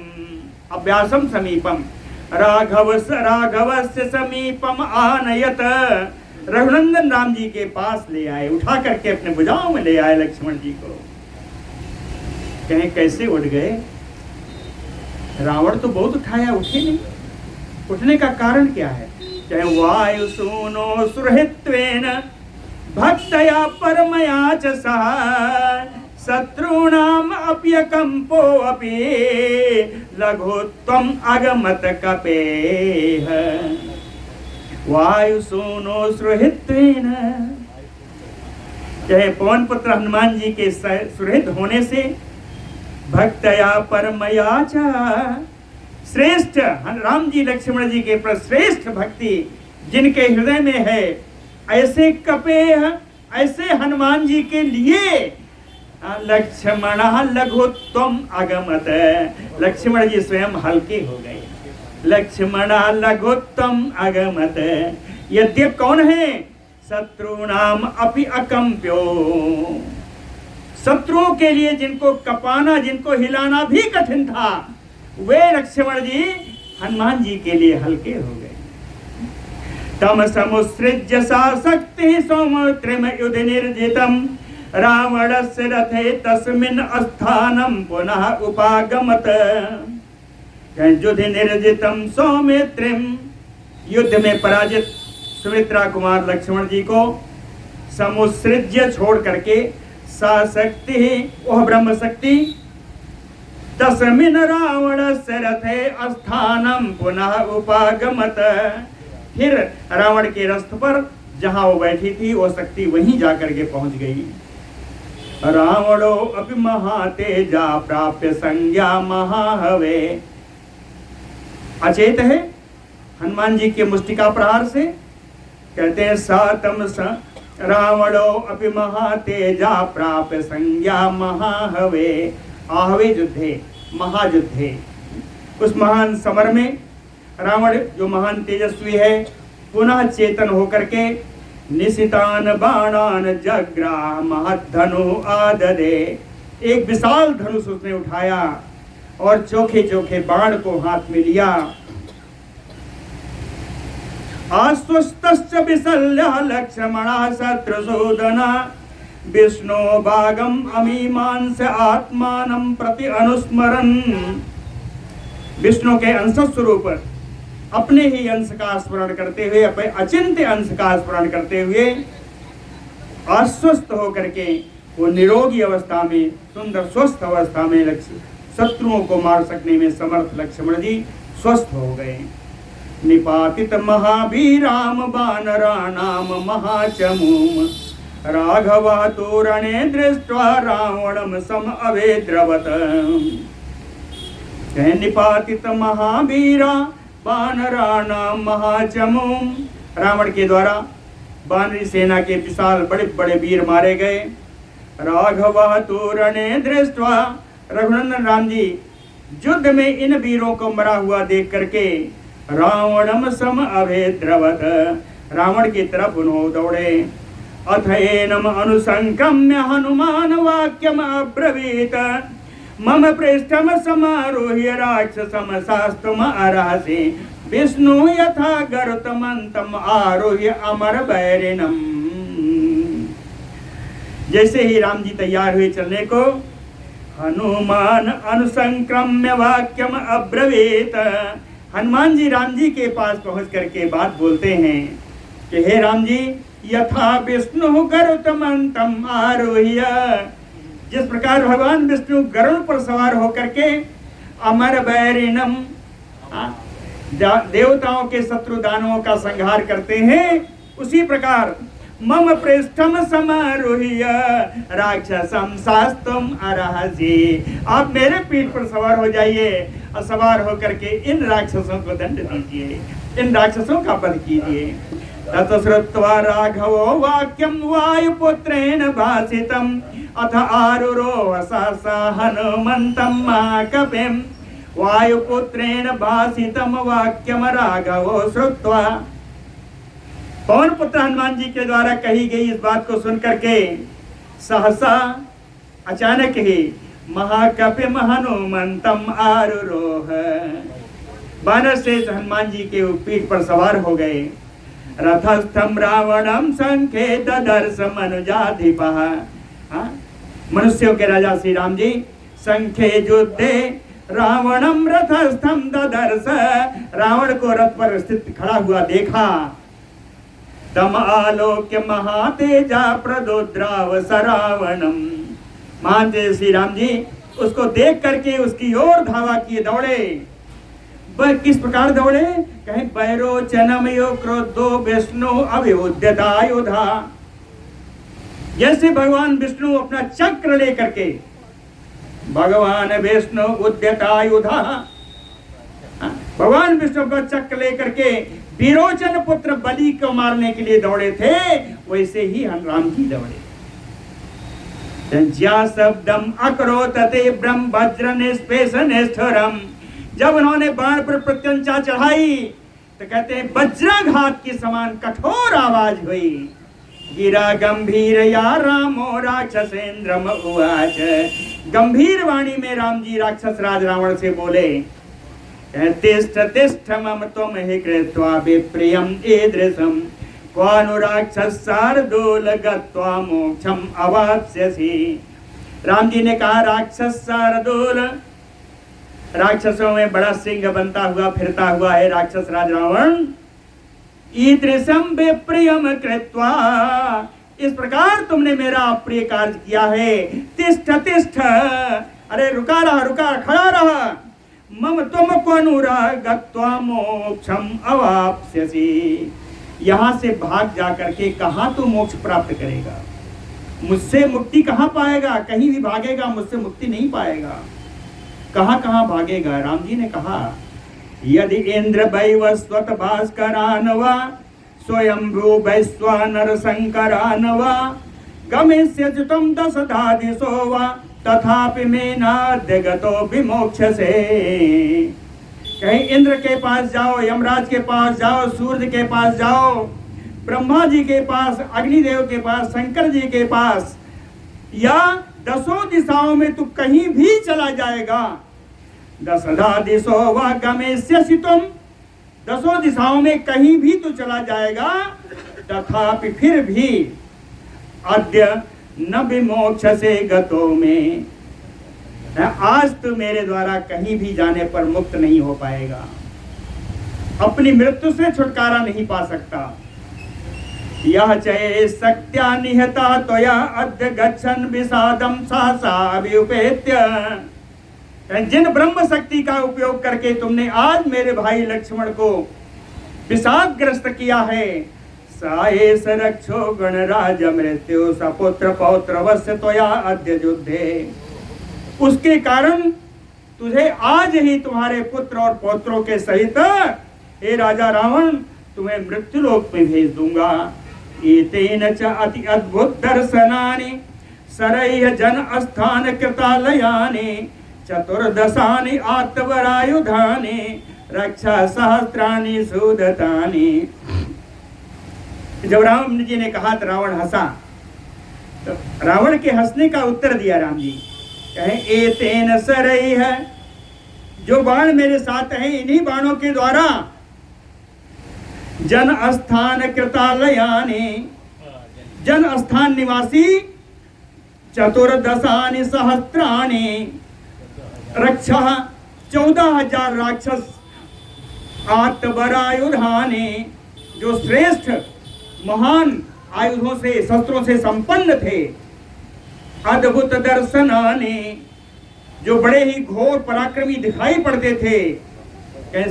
अभ्यासम समीपम, राघवस्य समीपम आनयत, रघुनंदन राम जी के पास ले आए, उठा करके अपने भुजाओं में ले आए लक्ष्मण जी को। कहें कैसे उठ गए? रावण तो बहुत उठाया, उठे नहीं। उठने का कारण क्या है? चाहे वायु सूनो सुरहित्वेन भक्तया परमया च सह शत्रूणाम अप्यकंपो अपि लघुत्वम अगमत कपेह। वायु सूनो सुरहित्वेन, चाहे पवन पुत्र हनुमान जी के सुरहित होने से, भक्तया परमया च, श्रेष्ठ राम जी लक्ष्मण जी के प्रति श्रेष्ठ भक्ति जिनके हृदय में है, ऐसे कपेह, ऐसे हनुमान जी के लिए लक्ष्मण लघुत्वम अगमत, लक्ष्मण जी स्वयं हल्के हो गए। लक्ष्मण लघुत्वम अगमत, यद्यप कौन है? शत्रुणाम अपि अकंप्यो, शत्रुओं के लिए जिनको कपाना, जिनको हिलाना भी कठिन था, वे लक्ष्मण जी हनुमान जी के लिए हल्के हो गए। तम समुसृज्य सा शक्ति सौमित्रिम युध निर्जितम रावणस्य रथे तस्मिन् स्थानं पुनः उपागमत। युध निर्जितम सौमित्रिम, युद्ध में पराजित सुमित्रा कुमार लक्ष्मण जी को समुसृज्य छोड़ करके सा शक्ति, वह ब्रह्म शक्ति, तस्मिन् रावणस्य रथे स्थानं पुनः उपागमत, फिर रावण के रथ पर जहां वो बैठी थी वो शक्ति वहीं जाकर के पहुंच गई। रावणो अपि महातेजा प्राप्य संज्ञा महाहवे। अचेत है हनुमान जी के मुष्टिका प्रहार से, कहते हैं सातम रावणो अपि महातेजा प्राप्य संज्ञा महाहवे। आहवे युद्धे, महायुद्धे, उस महान समर में रावण जो महान तेजस्वी है पुनः चेतन होकर के निशितान बाणान जग्राह महद्धनु आददे। एक विशाल धनुष उसने उठाया और चोखे चोखे बाण को हाथ में लिया। आश्वस्तश्च विशल्यः लक्ष्मणः शत्रुसूदनः विष्णु भागम अमीमांस आत्मानं प्रति अनुस्मरन्। विष्णु के अंश स्वरूप अपने ही अंश का स्मरण करते हुए, अपने अचिंत्य अंश का स्मरण करते हुए आश्वस्त होकर के वो निरोगी अवस्था में, सुंदर स्वस्थ अवस्था में शत्रुओं को मार सकने में समर्थ लक्ष्मण जी स्वस्थ हो गए। निपातित महावीराम बानराणाम महाचमूम राघवा तोरणे दृष्ट्वा रावणम सम अवेद्रवत। निपातित महावीरा बानराणाम महाचमूम, रावण के द्वारा बानरी सेना के विशाल बड़े बड़े वीर मारे गए। राघवा तोरणे दृष्ट्वा, रघुनंदन राम जी युद्ध में इन वीरों को मरा हुआ देख करके रावणम सम अभेद्रवत, रावण की तरफ उन्होंने दौड़े। अथैनम अनुसंक्रम्य हनुमान वाक्यम अब्रवीत मम पृष्ठम समारोह्य राक्षसम शास्तुम अर्हसि विष्णु यथा गरुतमंतम आरोह्य अमर बैरिणम। जैसे ही राम जी तैयार हुए चलने को, हनुमान अनुसंक्रम्य वाक्यम अब्रवीत, हनुमान जी राम जी के पास पहुंच करके बात बोलते हैं कि हे राम जी, यथा विष्णु गरुतमंतम आरोह्य, जिस प्रकार भगवान विष्णु गरुड़ पर सवार होकर के अमर बैरिणम, देवताओं के शत्रु दानवों का संहार करते हैं, उसी प्रकार मम पृष्ठम समारोह्य राक्षसम शास्तुम अर्हसि, आप मेरे पीठ पर सवार हो जाइए और सवार होकर के इन राक्षसों को दंड दीजिए, इन राक्षसों का वध कीजिए। तत श्रुत्वा राघवो वाक्यम वायुपुत्रेण भाषितम अथ आरुरोह सहसा हनुमन्तं महाकपिं। वायुपुत्रेण भाषितम वाक्यम राघवो श्रुत्वा, पवन पुत्र हनुमान जी के द्वारा कही गई इस बात को सुन करके सहसा, अचानक ही, महाकपिम हनुमन्तं आरुरोह, बानर से हनुमान जी के पीठ पर सवार हो गए। रथस्थम रावणम संखे ददर्श मनुजाधिपः, मनुष्यों के राजा श्री राम जी संखे युद्धे रावणम रथस्थम ददर्श, रावण को रथ पर स्थित खड़ा हुआ देखा। तम आलोक्य महातेजा प्रदोद्राव सरावणम, महातेज श्री राम जी उसको देख करके उसकी ओर धावा किए, दौड़े। वह किस प्रकार दौड़े? कहीं बैरोचनम यो क्रोधो विष्णु अभिउद्यतायुधा, जैसे भगवान विष्णु अपना चक्र लेकर के, भगवान विष्णु उद्यतायुधा, भगवान विष्णु का चक्र लेकर के विरोचन पुत्र बलि को मारने के लिए दौड़े थे, वैसे ही हम राम जी दौड़े। ज्या शब्दम अकरोतते ब्रह्म वज्र निष्पेष निष्ठुरम, जब उन्होंने बाण पर प्रत्यंचा चढ़ाई तो कहते हैं वज्राघात के समान कठोर आवाज हुई। गिरा गंभीरया रामो राक्षसेन्द्रम उवाच। गंभीर वाणी में राम जी राक्षस राज रावण से बोले, तिष्ठ तिष्ठ मम त्वम हि कृत्वा विप्रियम ईदृशम क्वानु राक्षस शार्दूल गत्वा मोक्षम अवाप्स्यसि। राम जी ने कहा, राक्षस शार्दूल, राक्षसों में बड़ा सिंह बनता हुआ फिरता हुआ है राक्षस राज रावण। ईदृशम विप्रियम कृत्वा, इस प्रकार तुमने मेरा अप्रिय कार्य किया है। तिष्ठ तिष्ठ, अरे रुका रहा, खड़ा रहा। मम तुम को अनुरागत्वा मोक्षम अवाप्स्यसि, यहाँ से भाग जा करके कहाँ तू मोक्ष प्राप्त करेगा? मुझसे मुक्ति कहाँ पाएगा? कहीं भी भागेगा मुझसे मुक्ति नहीं पाएगा। कहाँ कहाँ भागेगा? राम जी ने कहा, यदि इंद्र वैवस्वत भास्करान वा स्वयंभू वैश्वानर शंकरान वा गमिष्यसि त्वं दशधा दिशो वा तथापि मे नाद्य गतो विमोक्षसे। कहीं इंद्र के पास जाओ, यमराज के पास जाओ, सूर्य के पास जाओ, ब्रह्मा जी के पास, अग्निदेव के पास, शंकर जी के पास, या दसों दिशाओं में तू कहीं भी चला जाएगा। दशधा दिशो वा गमिष्यसि त्वं, दसों दिशाओं में कहीं भी तू चला जाएगा, तथापि फिर भी अद्य न विमोक्षसे गतो में, आज तू मेरे द्वारा कहीं भी जाने पर मुक्त नहीं हो पाएगा, अपनी मृत्यु से छुटकारा नहीं पा सकता। यह चये शक्त्या निहता त्वया अद्य गच्छन् विषादं सहसा अभिउपेत्य। जिन ब्रह्म शक्ति का उपयोग करके तुमने आज मेरे भाई लक्ष्मण को विषादग्रस्त किया है, साएस रक्षो गणराज मृत्यु सपुत्र पौत्र वस्य त्वया अद्य युद्धे, उसके कारण तुझे आज ही तुम्हारे पुत्र और पौत्रों के सहित हे राजा रावण तुम्हें मृत्युलोक में भेज दूंगा। एतेन च अति अद्भुत दर्शनानि सरैः जन स्थान कृतालयानि चतुर्दशानि आत्मवरायुधानि रक्षा सहस्राणि सुदतानि। जब राम जी ने कहा तो रावण हंसा, तो रावण के हंसने का उत्तर दिया राम जी, कहे एतेन सरैः, जो बाण मेरे साथ हैं इन्हीं बाणों के द्वारा जन स्थान कृतालयानि, जन स्थान निवासी चतुर्दशानि सहस्राणि रक्षा 14,000 राक्षस आत्मवरायुधानि, जो श्रेष्ठ महान आयुधों से शस्त्रों से संपन्न थे, अद्भुत दर्शनानि, जो बड़े ही घोर पराक्रमी दिखाई पड़ते थे,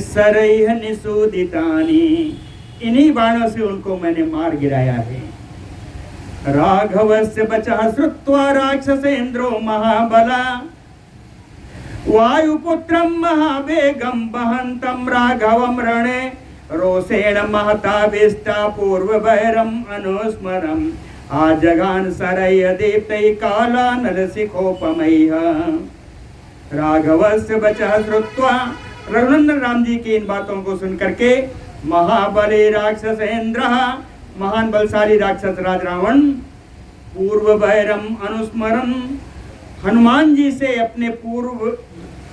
सरैः निसूदितानि, इन्हीं बाणों से उनको मैंने मार गिराया है। राघवस्य वचः श्रुत्वा राक्षसेन्द्रो महाबला वायुपुत्रं महावेगं वहन्तं राघवं रणे रोषेण महताविष्टा पूर्ववैरम् अनुस्मरम् आजगान सरैः दीप्तैः कालानलशिखोपमैः। राघवस्य वचः श्रुत्वा, रघुनंदन राम जी की इन बातों को सुन करके महाबली राक्षसेन्द्र, महान बलशाली राक्षस राज रावण पूर्व वैरम अनुस्मरण, हनुमान जी से अपने पूर्व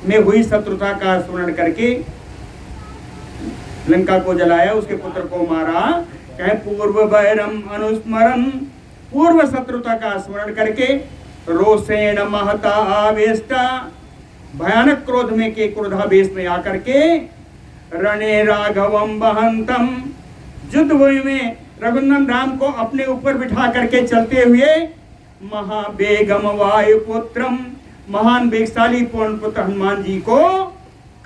में हुई शत्रुता का स्मरण करके लंका को जलाया, उसके पुत्र को मारा। कहे पूर्व वैरम अनुस्मरण, पूर्व शत्रुता का स्मरण करके रोषेण महता आवेष्टा, भयानक क्रोध में के क्रोधावेश में आकर के रणे राघवम वहंतम, युद्ध भूमि में रघुनंदन राम को अपने ऊपर बिठा करके चलते हुए महावेगम वायुपुत्रम, महान वेगशाली पवन पुत्र हनुमान जी को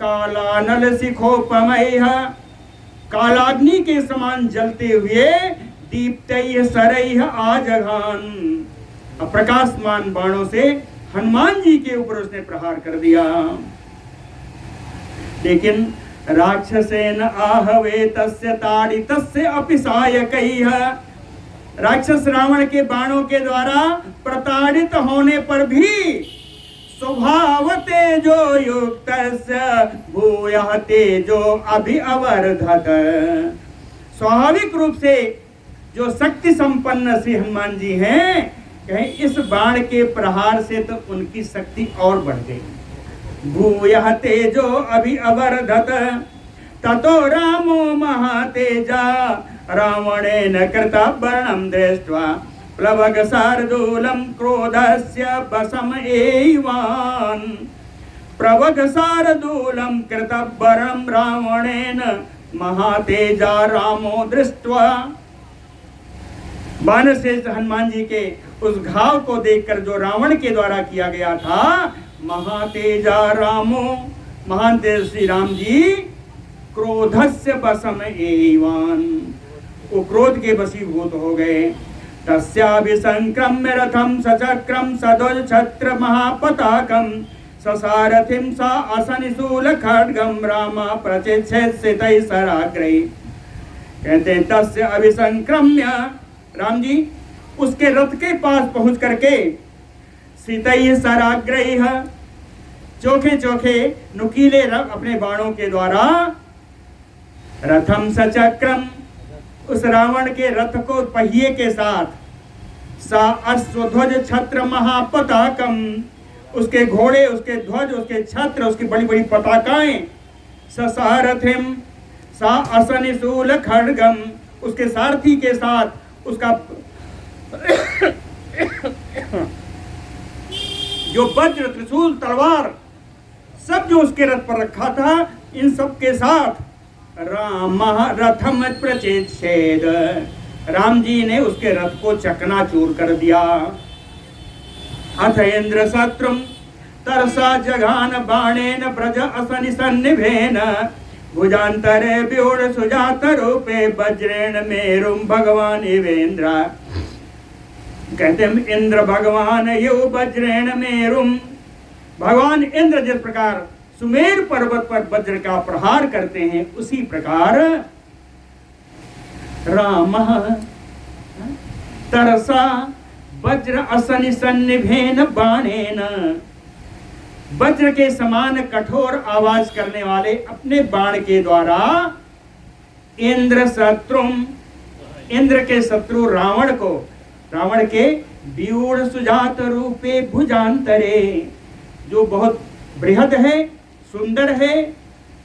कालानल शिखोपमैः, कालाग्नि के समान जलते हुए दीप्तैः सरैः आजघान, प्रकाशमान बाणों से हनुमान जी के ऊपर उसने प्रहार कर दिया। लेकिन राक्षसेन आहवे तस्य ताडितस्य अपि सायकैः, राक्षस रावण के बाणों के द्वारा प्रताड़ित होने पर भी स्वभाव तेजो युक्तस्य भूयः तेजो अभि अवर्धत, स्वाभाविक रूप से जो शक्ति संपन्न श्री हनुमान जी हैं, कहें इस बाण के प्रहार से तो उनकी शक्ति और बढ़ गई। भूयः तेजो अभि अवर्धत ततो रामो महातेजा रावणेन कृतवर्णं दृष्ट्वा प्लवग शार्दूलं क्रोधस्य वशम एवान्। प्लवग शार्दूलं कृतवर्णं रावणेन महातेजा रामो दृष्ट्वा। बाण से हनुमान जी के उस घाव को देखकर जो रावण के द्वारा किया गया था, महातेजा रामो, महान तेज श्री राम जी क्रोधस्य वशम एवान्, वो क्रोध के वशीभूत हो गए। तस्याभिसंक्रम्य रथम सचक्रम सध्वज छत्र महापताकम ससारथिम सा असनिशूल खड्गम रामा प्रचिच्छेद सराग्रही। कहते हैं तस्य अभिसंक्रम्य, राम जी उसके रथ के पास पहुंच करके सीतई सराग्रही, चोखे चोखे नुकीले अपने बाणों के द्वारा रथम सचक्रम, उस रावण के रथ को पहिए के साथ, सा अश्वध्वज छत्र महापताकम, उसके घोड़े, उसके ध्वज, उसके छत्र, उसकी बड़ी बड़ी पताकाएं, ससारथिम सा असनिशूल खड्गम, उसके सारथी के साथ उसका जो वज्र त्रिशूल तलवार सब जो उसके रथ पर रखा था, इन सब के साथ राम रथम प्रचिच्छेद, राम जी ने उसके रथ को चकनाचूर कर दिया। अथ इंद्र शत्रुम तरसा जघान बाणेन ब्रज असनि सन्निभेन भुजांतरे व्यूढ़ सुजात रूपे वज्रेण मेरुम भगवान इवेंद्र। कहते हैं इंद्र भगवान यो वज्रेण मेरुम, भगवान इंद्र जिस प्रकार सुमेर पर्वत पर वज्र का प्रहार करते हैं, उसी प्रकार राम तरसा वज्र असनि सन्निभेन बाणेन, वज्र के समान कठोर आवाज करने वाले अपने बाण के द्वारा इंद्र शत्रुम, इंद्र के शत्रु रावण को, रावण के व्यूढ़ सुजात रूपे भुजांतरे, जो बहुत बृहद है, सुंदर है,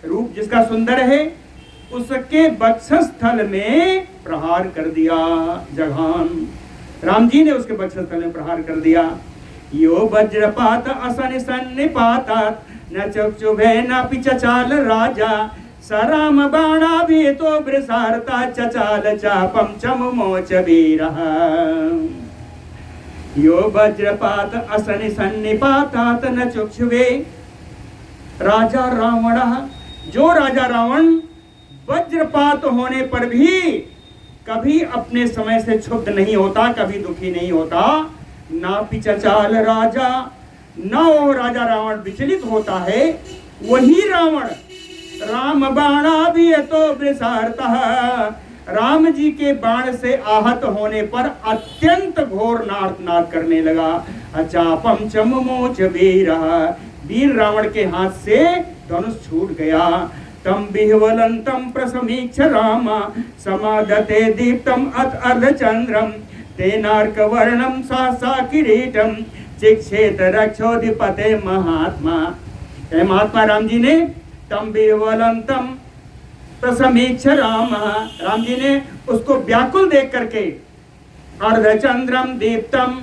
रूप जिसका सुंदर है, उसके वक्षस्थल में प्रहार कर दिया। जघान, राम जी ने उसके वक्षस्थल में प्रहार कर दिया। यो वज्रपात असनि सन्निपातात न चक्षुभे न पिचचाल राजा सराम बाणाभितो वृषार्ता चचाल चापम चमुमोच वीरः। यो वज्रपात असनि सन्निपातात न चक्षुभे, राजा रावण, जो राजा रावण वज्रपात होने पर भी कभी अपने समय से क्षुब्ध नहीं होता, कभी दुखी नहीं होता, ना पिचचाल राजा, ना वो राजा रावण विचलित होता है, वही रावण राम बाणा भी तो वृषार्तः, राम जी के बाण से आहत होने पर अत्यंत घोर नाद करने लगा। अचापम चमुमोच वीरः, वीर रावण के हाथ से धनुष छूट गया। तम बिह्वलंतम प्रसमीक्ष रामा समादते दीप्तम अत अर्धचंद्रम तेनार्क वर्णम सहसा किरीटम चिक्षेत रक्षोधिपते महात्मा। महात्मा राम जी ने तम बिह्वलंतम प्रसमीक्ष राम, राम जी ने उसको व्याकुल देख करके अर्धचंद्रम दीप्तम,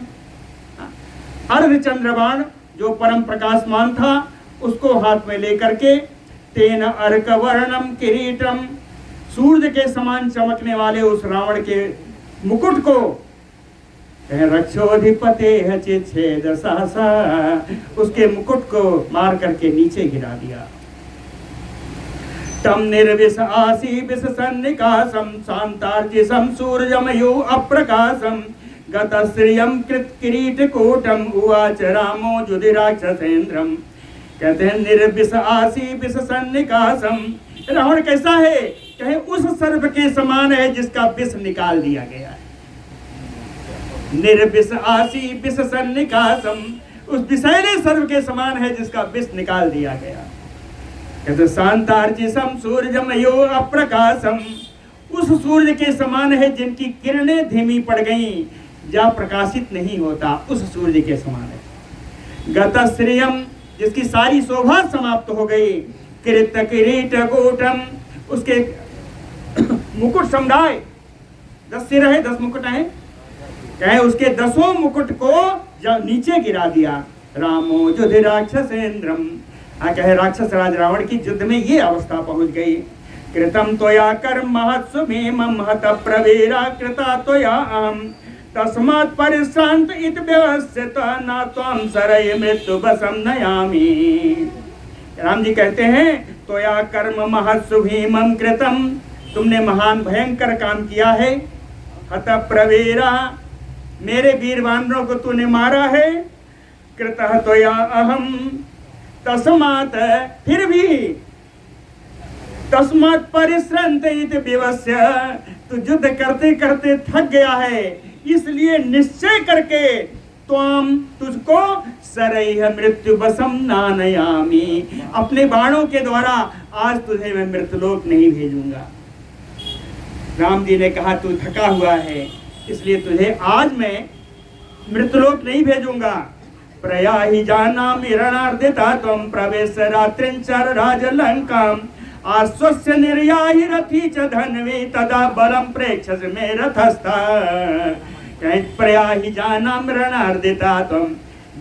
अर्धचंद्रबाण जो परम प्रकाशमान था, उसको हाथ में लेकर के तेन अर्क वर्णम किरीटम, सूर्य के समान चमकने वाले उस रावण के मुकुट को रक्षोधिपते चिच्छेद सहसा, उसके मुकुट को मार करके नीचे गिरा दिया। तम निर्विष आसी विष सन्निकासम शांतार्जिसम सूर्यमयो अप्रकाशम गतश्रियम कृत किरीट कोटम उवाच रामो जुधिराक्षसेन्द्रम। कहते हैं निर्विष आसी विष सन्निकासम, रावण कैसा है? कहे उस सर्प के समान है जिसका विष निकाल दिया गया है। निर्विष आसी विष सन्निकासम, उस विषैले सर्प के समान है जिसका विष निकाल दिया गया। कहते शांतार्जिसम सूर्यमयो अप्रकाशम उस सूर्य के समान है जिनकी किरणें धीमी पड़ गईं, जहाँ प्रकाशित नहीं होता, उस सूर्य के समान है। गतश्रियम, जिसकी सारी शोभा समाप्त हो गई। कृत किरीट कूटम, उसके मुकुट समुदाय, 10 सिर है, 10 मुकुट है, कहे उसके 10 मुकुट को जब नीचे गिरा दिया। रामो युध राक्षसेंद्रम, कहे राक्षस राज रावण की युद्ध में ये अवस्था पहुंच गई। कृतम त्वया कर्म महत्सुमेमं हत प्रवीरा कृता त्वया अहम तस्मात् परिश्रांत इत व्यवस्थित न त्वं सरय मृत्यु बसम नयामि। राम जी कहते हैं त्वया कर्म महत्सुभीमं कृतम, तुमने महान भयंकर काम किया है। हत प्रवीरा, मेरे वीर वानरों को तूने मारा है। कृतः त्वया अहम, तस्मात्, फिर भी, तस्मात् परिश्रंत इति विवस्य, तू युद्ध करते करते थक गया है, इसलिए निश्चय करके त्वं, तुझको सरैः मृत्यु बसम नानयामि, अपने बाणों के द्वारा आज तुझे मैं मृत्युलोक नहीं भेजूंगा। राम जी ने कहा तू थका हुआ है, इसलिए तुझे आज मैं मृत्युलोक नहीं भेजूंगा। प्रयाहि जानामि रणार्दिता त्वं प्रवेश रात्रिंचर राजलंकाम आश्वस्य निर्याहि रथी च धन्वी तदा बलम प्रेक्षस में रथस्था। प्रयाहि जानामि रणार्दिता त्वं,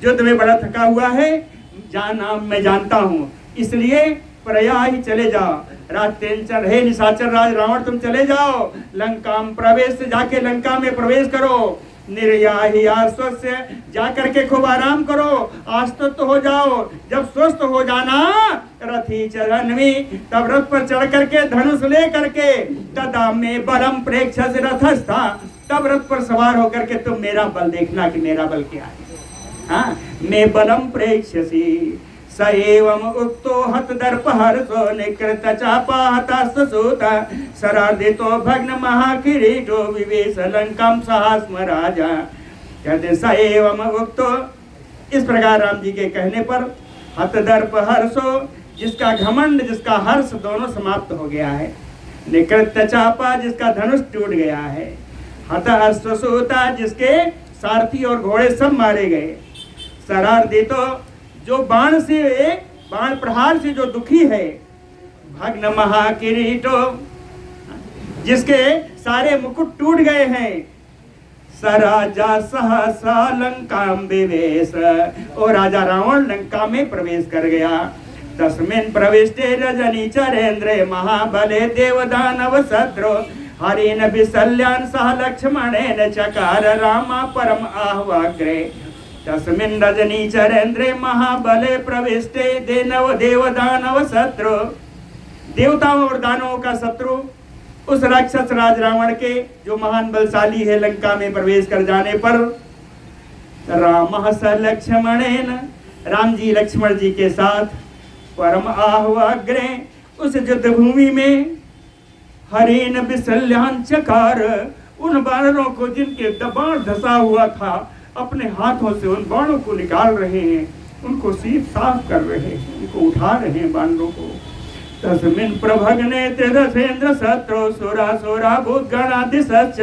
युद्ध में बड़ा थका हुआ है, जानाम मैं जानता हूँ, इसलिए प्रयाहि चले जाओ। रात्रिंचर, हे निशाचर राज रावण तुम चले जाओ, लंकाम प्रवेश, जाके लंका में प्रवेश करो। निर्याहि आश्वस्य, जा करके खूब आराम करो, आश्वस्त हो जाओ। जब स्वस्थ हो जाना, रथी चरणवी, तब रथ पर चढ़ करके धनुष ले करके तदा में बलम प्रेक्षस रथस्था, तब रथ पर सवार होकर के तुम मेरा बल देखना कि मेरा बल क्या है। हाँ, मैं बलम प्रेक्षसी स एवं उक्तो हत दर्पहर्षो निकृत चापा हतासुता शरार्दितो भग्न महाकिरीटो विवेश लंकाम सहास्म राजा। कहते स एवं उक्तो, इस प्रकार राम जी के कहने पर हत दर्पहर्षो, जिसका घमंड जिसका हर्ष दोनों समाप्त हो गया है। निकृत चापा, जिसका धनुष टूट गया है। हतासुता, जिसके सारथी और घोड़े सब मारे गए। शरार्दितो, जो बाण से, बाण प्रहार से जो दुखी है। भग्न महाकिरीटो, जिसके सारे मुकुट टूट गए हैं। सराजा सहसा लंकाम विवेश, और राजा रावण लंका में प्रवेश कर गया। तस्मिन् प्रविष्टे रजनी चरेंद्र महाबले देवदानव शत्रु हरिन विशल्यान सह लक्ष्मणेन चकार रामा परम आह्वाग्रे। तस्मिन् रजनी चरेंद्रे महाबले प्रविष्टे देवदानव शत्रु, देवताओं और दानवों का शत्रु उस राक्षस राज रावण के, जो महान बलशाली है, लंका में प्रवेश कर जाने पर राम स लक्ष्मणेन, राम जी लक्ष्मण जी के साथ परम आह्वाग्रे, उस युद्ध भूमि में हरिन विशल्यान चकार, उन बानरों को जिनके बाण धसा हुआ था, अपने हाथों से उन बाणों को निकाल रहे हैं, उनको सीध साफ कर रहे हैं, उनको उठा रहे हैं बानरों को। तस्मिन् प्रभग्ने त्रिदशेन्द्र शत्रु सुरा भूतगणादिशश्च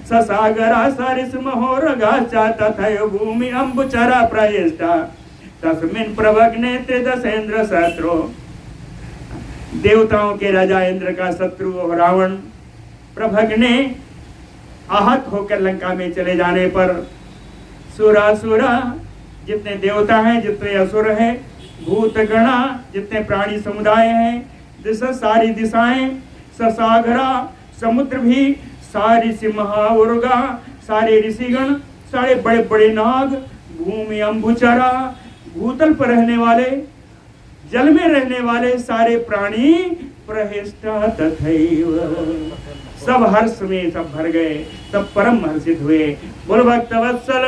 ससागरा सरिसमहोरगाश्च तथैव भूमि अम्बुचरा प्रयिष्टा। तस्मिन् प्रभग्ने त्रिदशेन्द्र शत्रु, देवताओं के राजा इंद्र का शत्रु और रावण प्रभग्ने, आहत होकर लंका में चले जाने पर सुरासुरा, जितने देवता हैं, जितने असुर हैं, भूतगणा, जितने प्राणी समुदाय हैं, दिशा, सारी दिशाएं, ससागरा, समुद्र भी, सारी सिंहा, सारे ऋषिगण, सारे बड़े बड़े नाग, भूमि अम्बुचरा, भूतल पर रहने वाले, जल में रहने वाले सारे प्राणी, प्रहिष्टा तथैव, सब हर्ष में सब भर गए, सब परम हर्षित हुए। बोल भक्त वत्सल